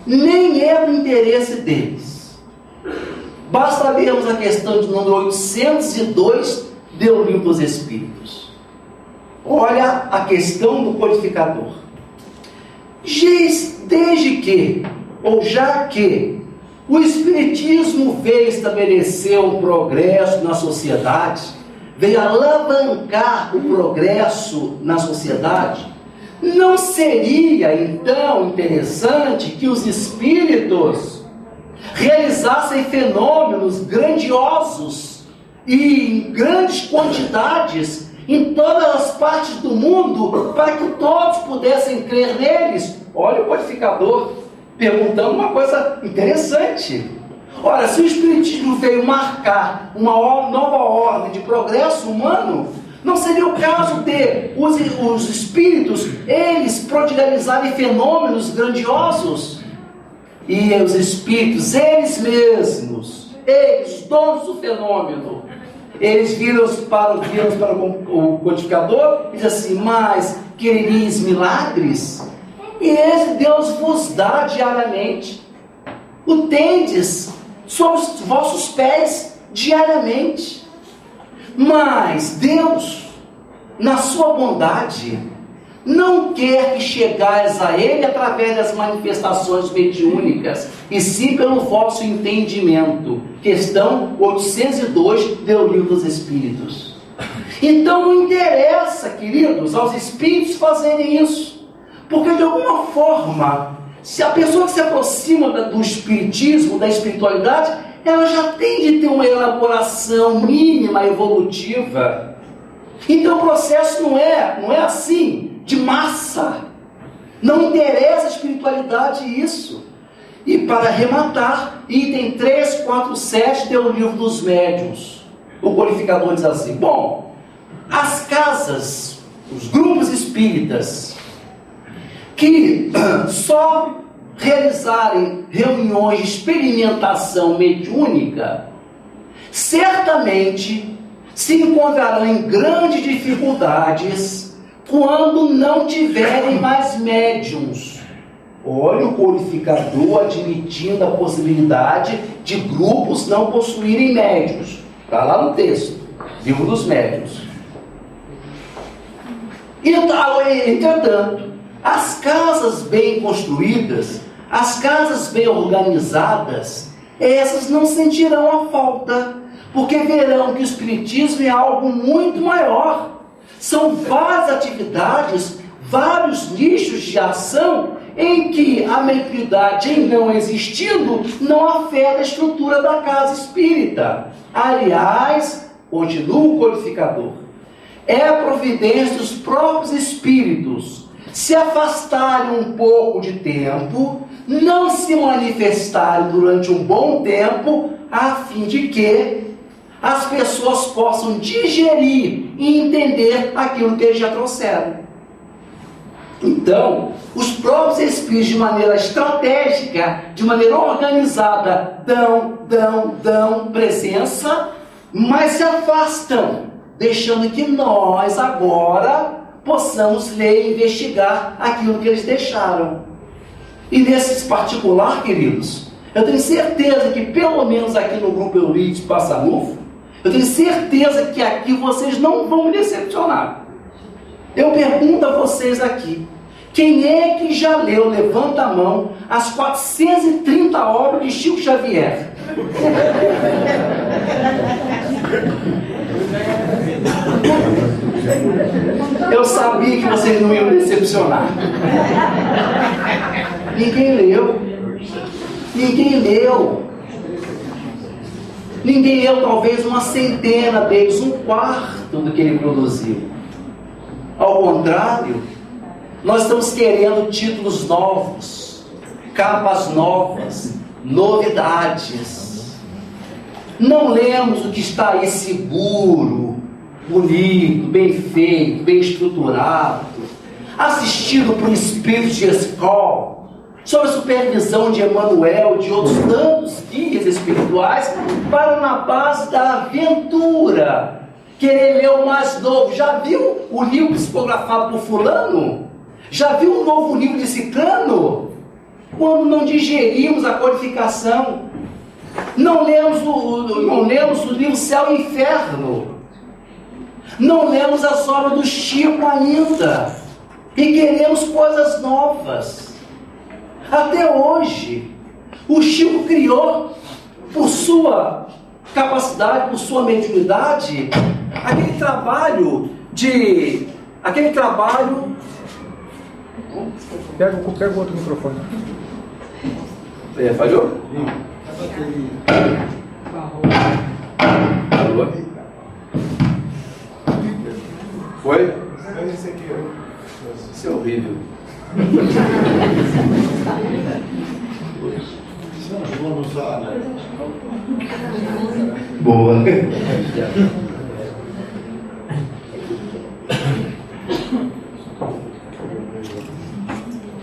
Nem é do interesse deles. Basta lermos a questão de número 802 do Livro dos Espíritos. Olha a questão do codificador. Diz, desde que, ou já que, o Espiritismo veio estabelecer um progresso na sociedade, veio alavancar o progresso na sociedade, não seria então interessante que os espíritos realizassem fenômenos grandiosos e em grandes quantidades em todas as partes do mundo para que todos pudessem crer neles? Olha o codificador perguntando uma coisa interessante. Ora, se o Espiritismo veio marcar uma nova ordem de progresso humano, não seria o caso de os espíritos, eles prodigalizarem fenômenos grandiosos? E os espíritos, eles mesmos, eles, donos do fenômeno, eles viram para o codificador e dizem assim: mas quereis milagres? E esse Deus vos dá diariamente. O tendes sob os vossos pés diariamente. Mas Deus, na sua bondade, não quer que chegais a Ele através das manifestações mediúnicas, e sim pelo vosso entendimento. Questão 802 do Livro dos Espíritos. Então não interessa, queridos, aos espíritos fazerem isso, porque de alguma forma, se a pessoa que se aproxima do espiritismo, da espiritualidade, ela já tem de ter uma elaboração mínima, evolutiva. Então o processo não é assim, de massa. Não interessa a espiritualidade isso. E para arrematar, item 347 do Livro dos Médiuns, o codificador diz assim: bom, as casas, os grupos espíritas, que só realizarem reuniões de experimentação mediúnica, certamente se encontrarão em grandes dificuldades quando não tiverem mais médiuns. Olha o codificador admitindo a possibilidade de grupos não possuírem médiuns. Está lá no texto, Livro dos Médiuns. Entretanto, as casas bem construídas, as casas bem organizadas, essas não sentirão a falta, porque verão que o espiritismo é algo muito maior. São várias atividades, vários nichos de ação em que a mediunidade, em não existindo, não afeta a estrutura da casa espírita. Aliás, continua o codificador, é a providência dos próprios espíritos se afastarem um pouco de tempo, não se manifestarem durante um bom tempo, a fim de que as pessoas possam digerir e entender aquilo que eles já trouxeram. Então, os próprios espíritos, de maneira estratégica, de maneira organizada, dão presença, mas se afastam, deixando que nós agora possamos ler e investigar aquilo que eles deixaram. E nesse particular, queridos, eu tenho certeza que pelo menos aqui no grupo Eurides Passanufo, eu tenho certeza que aqui vocês não vão me decepcionar. Eu pergunto a vocês aqui: quem é que já leu, levanta a mão, as 430 obras de Chico Xavier? Eu sabia que vocês não iam decepcionar. Ninguém leu. Ninguém leu talvez uma centena deles, um quarto do que ele produziu. Ao contrário, nós estamos querendo títulos novos, capas novas, novidades. Não lemos o que está aí seguro, bonito, bem feito, bem estruturado, assistido por espíritos de escola, sob a supervisão de Emmanuel e de outros tantos guias espirituais, para na base da aventura querer ler o mais novo. Já viu o livro psicografado por fulano? Já viu o novo livro de ciclano? Quando não digerimos a codificação, não lemos o livro Céu e Inferno, não lemos as obras do Chico ainda, e queremos coisas novas. Até hoje, o Chico criou, por sua capacidade, por sua mediunidade, aquele trabalho. Pega o outro microfone. Falhou? Falhou? Foi? Isso é horrível. Boa.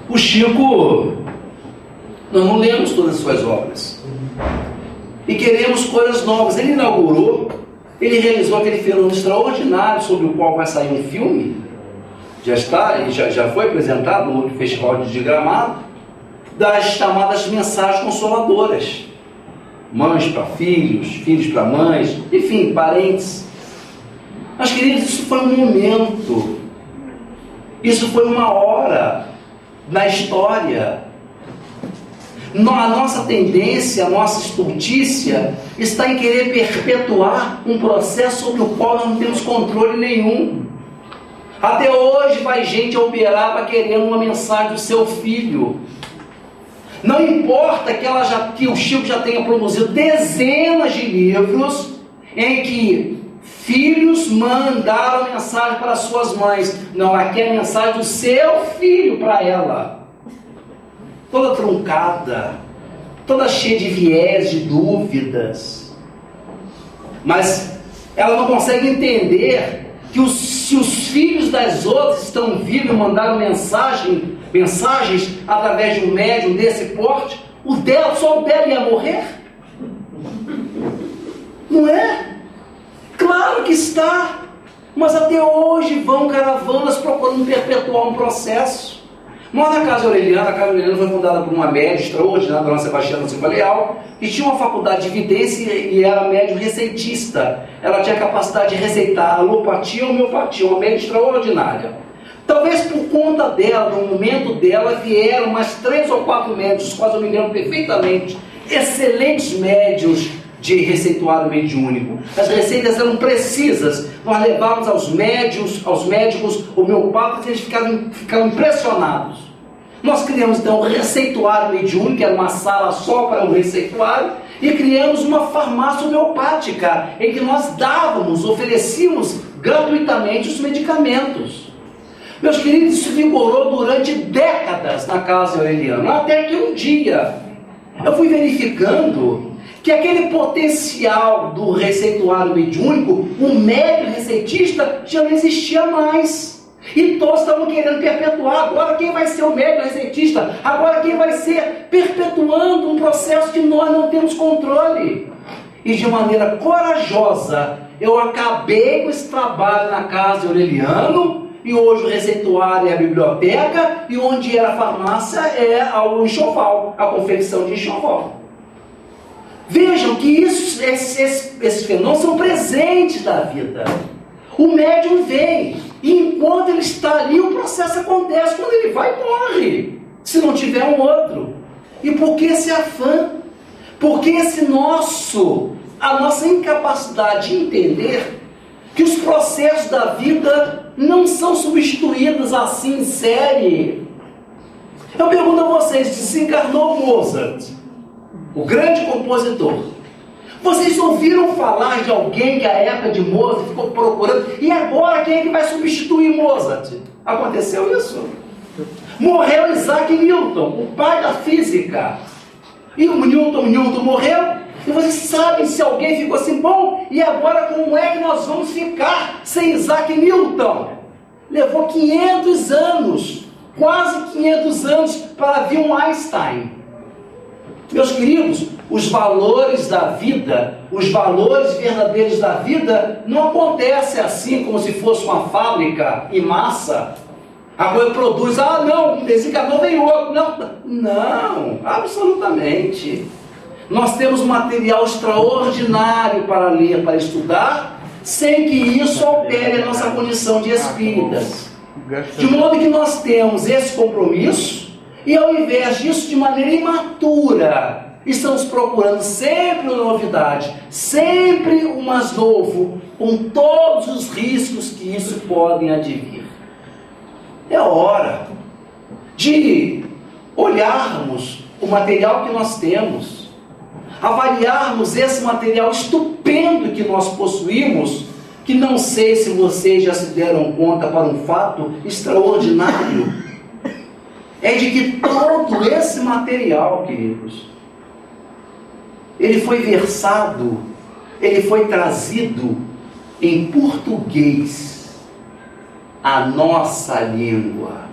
O Chico, nós não lemos todas as suas obras e queremos coisas novas. Ele inaugurou, ele realizou aquele fenômeno extraordinário sobre o qual vai sair um filme. Já foi apresentado no Festival de Gramado, das chamadas mensagens consoladoras. Mães para filhos, filhos para mães, enfim, parentes. Mas, queridos, isso foi um momento, isso foi uma hora na história. A nossa tendência, a nossa estultícia está em querer perpetuar um processo sobre o qual nós não temos controle nenhum. Até hoje vai gente a Uberaba querendo uma mensagem do seu filho. Não importa que o Chico já tenha produzido dezenas de livros em que filhos mandaram mensagem para suas mães. Não, aqui é a mensagem do seu filho para ela. Toda truncada, toda cheia de viés, de dúvidas. Mas ela não consegue entender que se os filhos das outras estão vivos e mandaram mensagens através de um médium desse porte, só o dela ia morrer? Não é? Claro que está, mas até hoje vão caravanas procurando perpetuar um processo. Nós na Casa Aureliana, a Casa Aureliana foi fundada por uma médium extraordinária, Dona Sebastiana Silva Leal, que tinha uma faculdade de vidência e era médium receitista. Ela tinha a capacidade de receitar alopatia e homeopatia, uma médium extraordinária. Talvez por conta dela, no momento dela, vieram mais 3 ou 4 médios, quase eu me lembro perfeitamente, excelentes médios de receituário mediúnico. As receitas eram precisas. Nós levávamos aos médicos homeopatas e eles ficaram impressionados. Nós criamos então o receituário mediúnico, que era uma sala só para o receituário, e criamos uma farmácia homeopática, em que nós oferecíamos gratuitamente os medicamentos. Meus queridos, isso vigorou durante décadas na Casa Aureliana, até que um dia eu fui verificando que aquele potencial do receituário mediúnico, o médium receitista, já não existia mais. E todos estavam querendo perpetuar. Agora quem vai ser o médium receitista? Agora quem vai ser? Perpetuando um processo que nós não temos controle. E de maneira corajosa, eu acabei com esse trabalho na Casa Aureliano, e hoje o receituário é a biblioteca, e onde era a farmácia é o enxoval, a confecção de enxoval. Vejam que esses fenômenos são presentes da vida. O médium vem, e enquanto ele está ali, o processo acontece. Quando ele vai, morre, se não tiver um outro. E por que esse afã? Por que a nossa incapacidade de entender que os processos da vida não são substituídos assim em série? Eu pergunto a vocês, desencarnou Mozart, o grande compositor. Vocês ouviram falar de alguém que a época de Mozart ficou procurando, e agora quem é que vai substituir Mozart? Aconteceu isso? Morreu Isaac Newton, o pai da física. E o Newton morreu. E vocês sabem se alguém ficou assim, bom, e agora como é que nós vamos ficar sem Isaac Newton? Levou 500 anos, quase 500 anos para vir um Einstein. Meus queridos, os valores da vida, os valores verdadeiros da vida não acontecem assim como se fosse uma fábrica em massa. A coisa produz, não, desse cada vem outro. Não, absolutamente. Nós temos um material extraordinário para ler, para estudar, sem que isso altere a nossa condição de espíritas. De modo que nós temos esse compromisso, e ao invés disso, de maneira imatura, estamos procurando sempre uma novidade, sempre o mais novo, com todos os riscos que isso podem advir. É hora de olharmos o material que nós temos, avaliarmos esse material estupendo que nós possuímos, que não sei se vocês já se deram conta para um fato extraordinário, é de que todo esse material, queridos, ele foi versado, ele foi trazido em português, a nossa língua.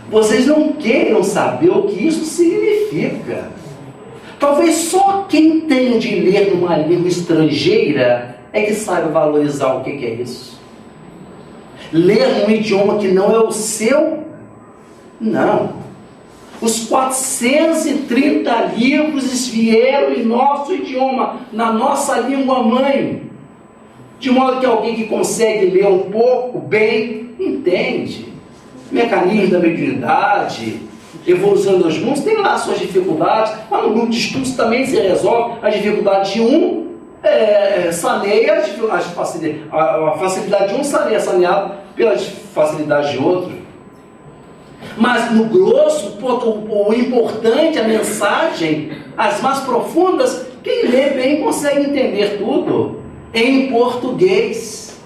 Vocês não queiram saber o que isso significa. Talvez só quem tem de ler numa língua estrangeira é que saiba valorizar o que é isso. Ler num idioma que não é o seu? Não. Os 430 livros vieram em nosso idioma, na nossa língua mãe. De modo que alguém que consegue ler um pouco bem, entende. Mecanismo da mediunidade, evolução dos mundos, tem lá suas dificuldades, mas no grupo de estudos também se resolve. A dificuldade de um saneia, a facilidade de um saneado pela facilidade de outro. Mas no grosso, o importante, a mensagem, as mais profundas, quem lê bem consegue entender tudo em português.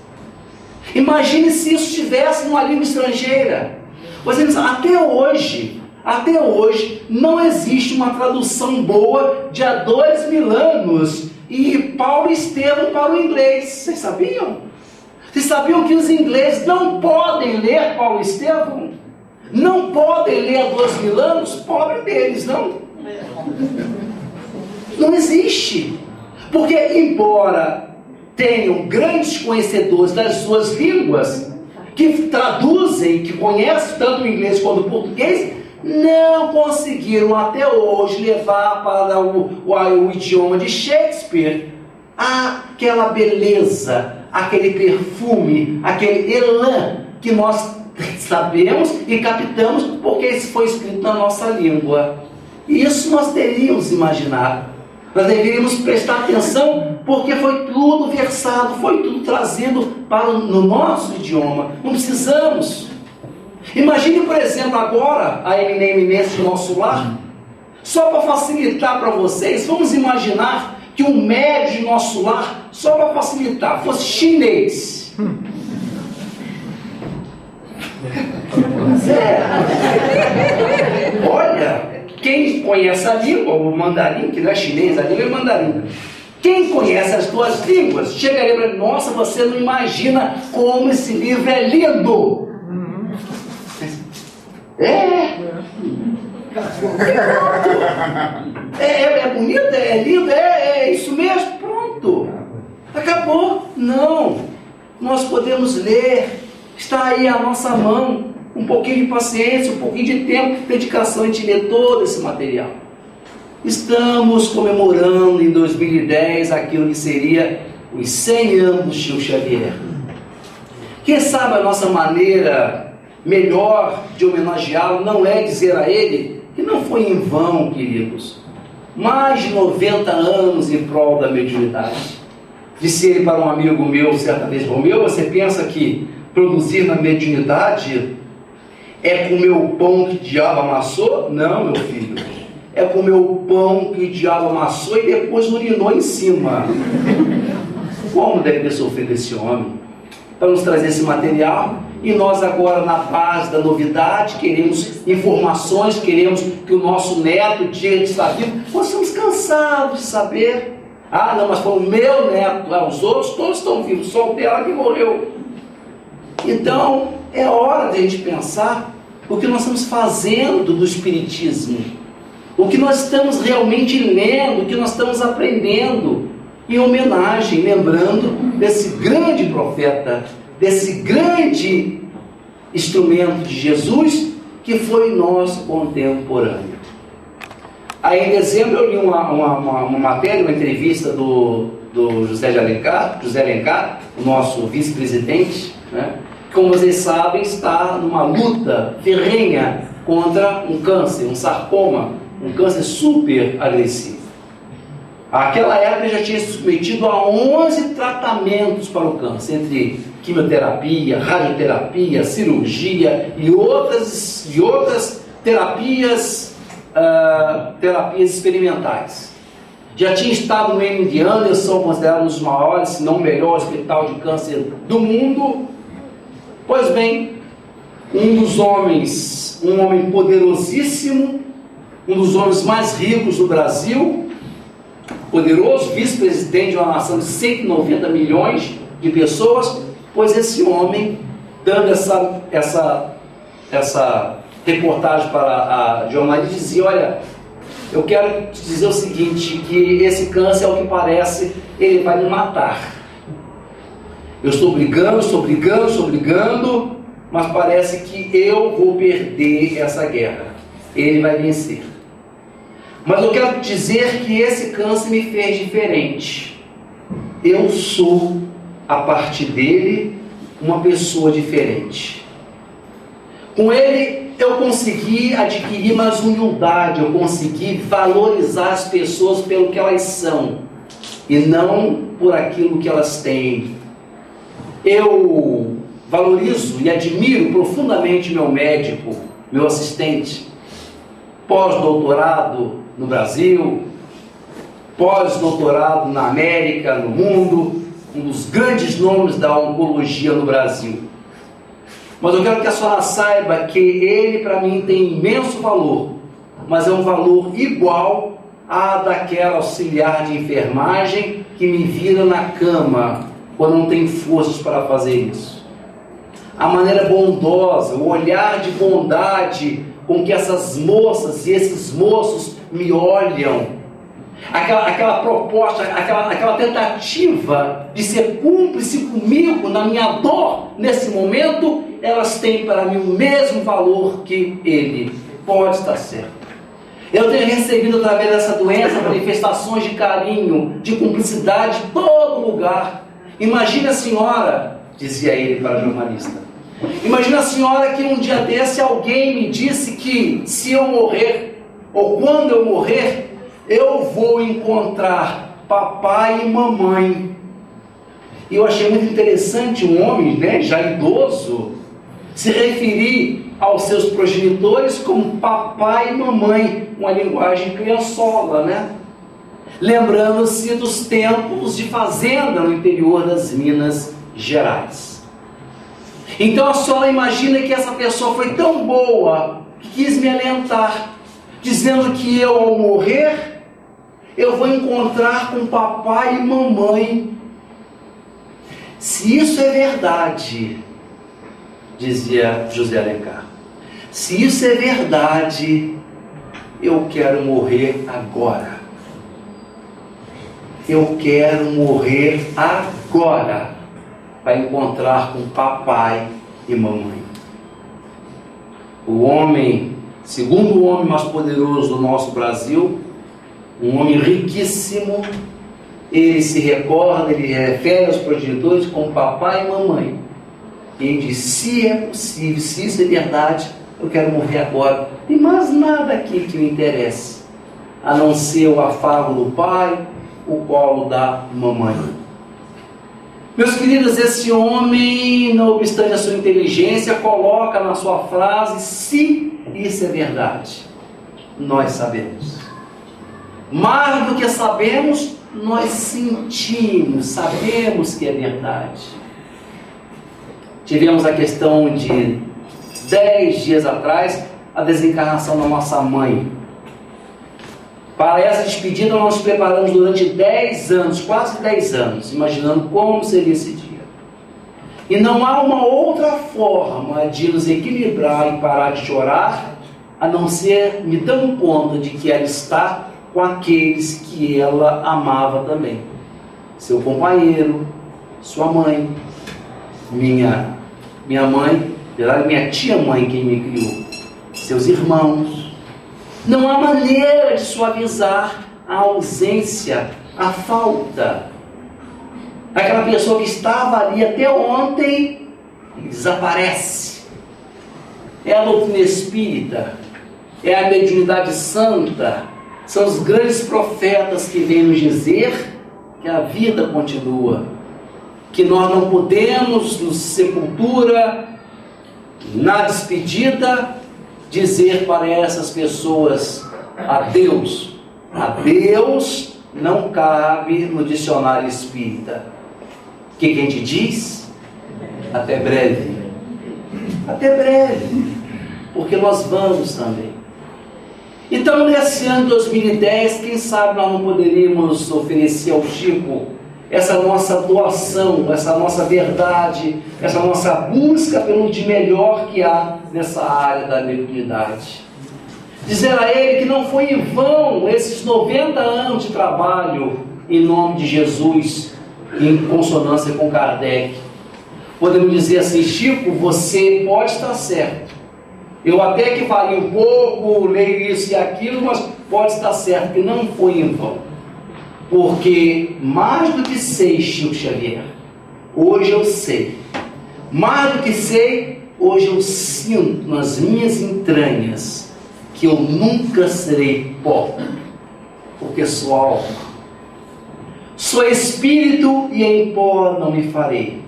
Imagine se isso estivesse numa língua estrangeira. Vocês, até hoje, não existe uma tradução boa de há 2000 anos e Paulo e Estevão para o inglês. Vocês sabiam? Vocês sabiam que os ingleses não podem ler Paulo e Estevão? Não podem ler há 2000 anos? Pobre deles, não? Não existe. Porque, embora tenham grandes conhecedores das suas línguas, que traduzem, que conhecem tanto o inglês quanto o português, não conseguiram até hoje levar para o idioma de Shakespeare aquela beleza, aquele perfume, aquele elan que nós sabemos e captamos porque isso foi escrito na nossa língua. Isso nós teríamos imaginado. Nós deveríamos prestar atenção porque foi tudo versado, foi tudo trazido no nosso idioma. Não precisamos. Imagine, por exemplo, agora a eminência do nosso lar. Só para facilitar para vocês, vamos imaginar que um médio de nosso lar, só para facilitar, fosse chinês. Olha, quem conhece a língua, o mandarim, que não é chinês, a língua é mandarim. Quem conhece as duas línguas, chegaria para ele, nossa, você não imagina como esse livro é lindo. É bonito, é lindo, é isso mesmo, pronto. Acabou. Não. Nós podemos ler, está aí à nossa mão. Um pouquinho de paciência, um pouquinho de tempo, dedicação, a gente lê todo esse material. Estamos comemorando em 2010 aquilo que seria os 100 anos do Chico Xavier. Quem sabe a nossa maneira melhor de homenageá-lo não é dizer a ele que não foi em vão, queridos, mais de 90 anos em prol da mediunidade. Disse ele para um amigo meu certa vez: Romeu, você pensa que produzir na mediunidade é comer o pão que o diabo amassou? Não, meu filho. é comer o pão que o diabo amassou e depois urinou em cima. Como deve ter sofrido esse homem para nos trazer esse material? E nós agora, na base da novidade, queremos informações, queremos que o nosso neto diga que está vivo. Nós estamos cansados de saber. Ah, não, mas foi o meu neto. Ah, os outros todos estão vivos, só o dela que morreu. Então, é hora de a gente pensar o que nós estamos fazendo do Espiritismo, o que nós estamos realmente lendo, o que nós estamos aprendendo, em homenagem, lembrando desse grande profeta, desse grande instrumento de Jesus, que foi nosso contemporâneo. Aí em dezembro eu li uma matéria, uma entrevista do José Alencar, o nosso vice-presidente, né? Como vocês sabem, está numa luta ferrenha contra um câncer, um sarcoma, um câncer super agressivo. Naquela época ele já tinha se submetido a 11 tratamentos para o câncer, entre quimioterapia, radioterapia, cirurgia e outras terapias experimentais. Já tinha estado no MD Anderson, considerado um dos maiores, se não o melhor hospital de câncer do mundo. Pois bem, um homem poderosíssimo, um dos homens mais ricos do Brasil, poderoso, vice-presidente de uma nação de 190 milhões de pessoas, pois esse homem, dando essa reportagem para a jornalista, dizia: olha, eu quero te dizer o seguinte, que esse câncer, ao que parece, ele vai me matar. Eu estou brigando, mas parece que eu vou perder essa guerra. Ele vai vencer. Mas eu quero dizer que esse câncer me fez diferente. Eu sou, a partir dele, uma pessoa diferente. Com ele, eu consegui adquirir mais humildade, eu consegui valorizar as pessoas pelo que elas são, e não por aquilo que elas têm. Eu valorizo e admiro profundamente meu médico, meu assistente, pós-doutorado no Brasil, pós-doutorado na América, no mundo, um dos grandes nomes da oncologia no Brasil. Mas eu quero que a senhora saiba que ele, para mim, tem imenso valor, mas é um valor igual a daquela auxiliar de enfermagem que me vira na cama quando não tem forças para fazer isso. A maneira bondosa, o olhar de bondade com que essas moças e esses moços me olham, aquela proposta, aquela tentativa de ser cúmplice comigo na minha dor nesse momento, elas têm para mim o mesmo valor que ele. Pode estar certo. Eu tenho recebido através dessa doença manifestações de carinho, de cumplicidade em todo lugar. Imagine a senhora, dizia ele para a jornalista, imagine a senhora que um dia desse alguém me disse que se eu morrer, ou quando eu morrer, eu vou encontrar papai e mamãe. E eu achei muito interessante um homem, né, já idoso, se referir aos seus progenitores como papai e mamãe, uma linguagem criançola, né? Lembrando-se dos tempos de fazenda no interior das Minas Gerais. Então a senhora imagina que essa pessoa foi tão boa que quis me alentar, dizendo que eu, ao morrer, eu vou encontrar com papai e mamãe. Se isso é verdade, dizia José Alencar, se isso é verdade, eu quero morrer agora. Eu quero morrer agora para encontrar com papai e mamãe. O homem, segundo o homem mais poderoso do nosso Brasil, um homem riquíssimo, ele se recorda, ele refere aos progenitores como papai e mamãe. E ele diz: se é possível, se isso é verdade, eu quero morrer agora. Não tem mais nada aqui que me interesse, a não ser o afago do pai, o colo da mamãe. Meus queridos, esse homem, não obstante a sua inteligência, coloca na sua frase: se isso é verdade, nós sabemos. Mais do que sabemos, nós sentimos, sabemos que é verdade. Tivemos a questão de 10 dias atrás, a desencarnação da nossa mãe. Para essa despedida nós nos preparamos durante 10 anos, quase 10 anos, imaginando como seria esse dia. E não há uma outra forma de nos equilibrar e parar de chorar, a não ser me dando conta de que ela está com aqueles que ela amava também. Seu companheiro, sua mãe, minha mãe, minha tia-mãe quem me criou, seus irmãos. Não há maneira de suavizar a ausência, a falta. Aquela pessoa que estava ali até ontem desaparece. É a doutrina espírita, é a mediunidade santa, são os grandes profetas que vêm nos dizer que a vida continua, que nós não podemos, no sepultura, na despedida, dizer para essas pessoas adeus. Adeus não cabe no dicionário espírita. O que a gente diz? Até breve. Até breve. Porque nós vamos também. Então, nesse ano de 2010, quem sabe nós não poderíamos oferecer ao Chico essa nossa doação, essa nossa verdade, essa nossa busca pelo de melhor que há nessa área da mediunidade. Dizer a ele que não foi em vão esses 90 anos de trabalho em nome de Jesus, em consonância com Kardec. Podemos dizer assim: Chico, você pode estar certo. Eu até que falei um pouco, leio isso e aquilo, mas pode estar certo que não foi em vão. Porque mais do que sei, Chico Xavier, hoje eu sei. Mais do que sei, hoje eu sinto nas minhas entranhas que eu nunca serei pó, porque sou alma. Sou espírito e em pó não me farei.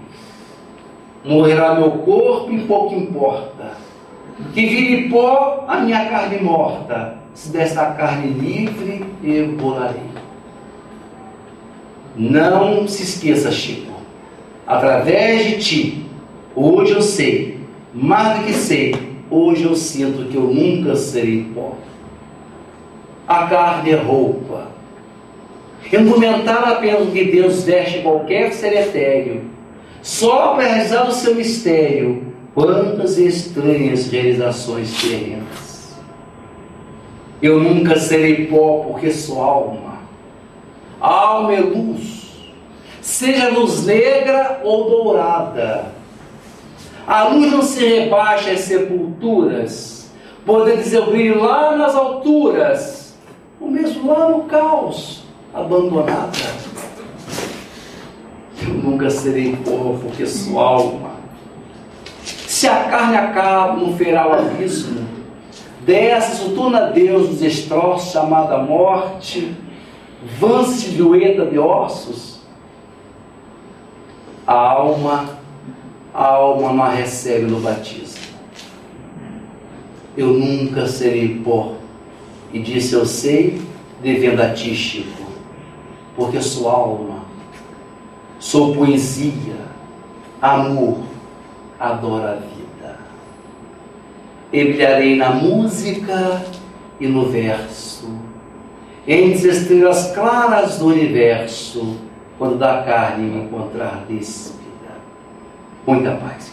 Morrerá meu corpo e pouco importa. Que vire pó a minha carne morta, se desta carne livre eu volarei. Não se esqueça, Chico, através de ti, hoje eu sei, mais do que sei, hoje eu sinto que eu nunca serei pó. A carne é roupa, indumentar apenas que Deus veste qualquer ser etéreo, só para realizar o seu mistério. Quantas estranhas realizações terrenas. Eu nunca serei pó porque sou alma. A alma é luz, seja luz negra ou dourada. A luz não se rebaixa às sepulturas, podendo eu brilho lá nas alturas, ou mesmo lá no caos, abandonada. Eu nunca serei pó porque sou alma. Se a carne acaba no feral abismo, dessa soturna Deus nos destroços, chamada morte, vã-se de viueta de ossos, a alma não a recebe no batismo. Eu nunca serei pó, e disse eu sei, devendo a ti, Chico, porque sou alma, sou poesia, amor, adoro a vida. Eu brilharei na música e no verso, entre as estrelas claras do universo, quando da carne me encontrar despida. Muita paz.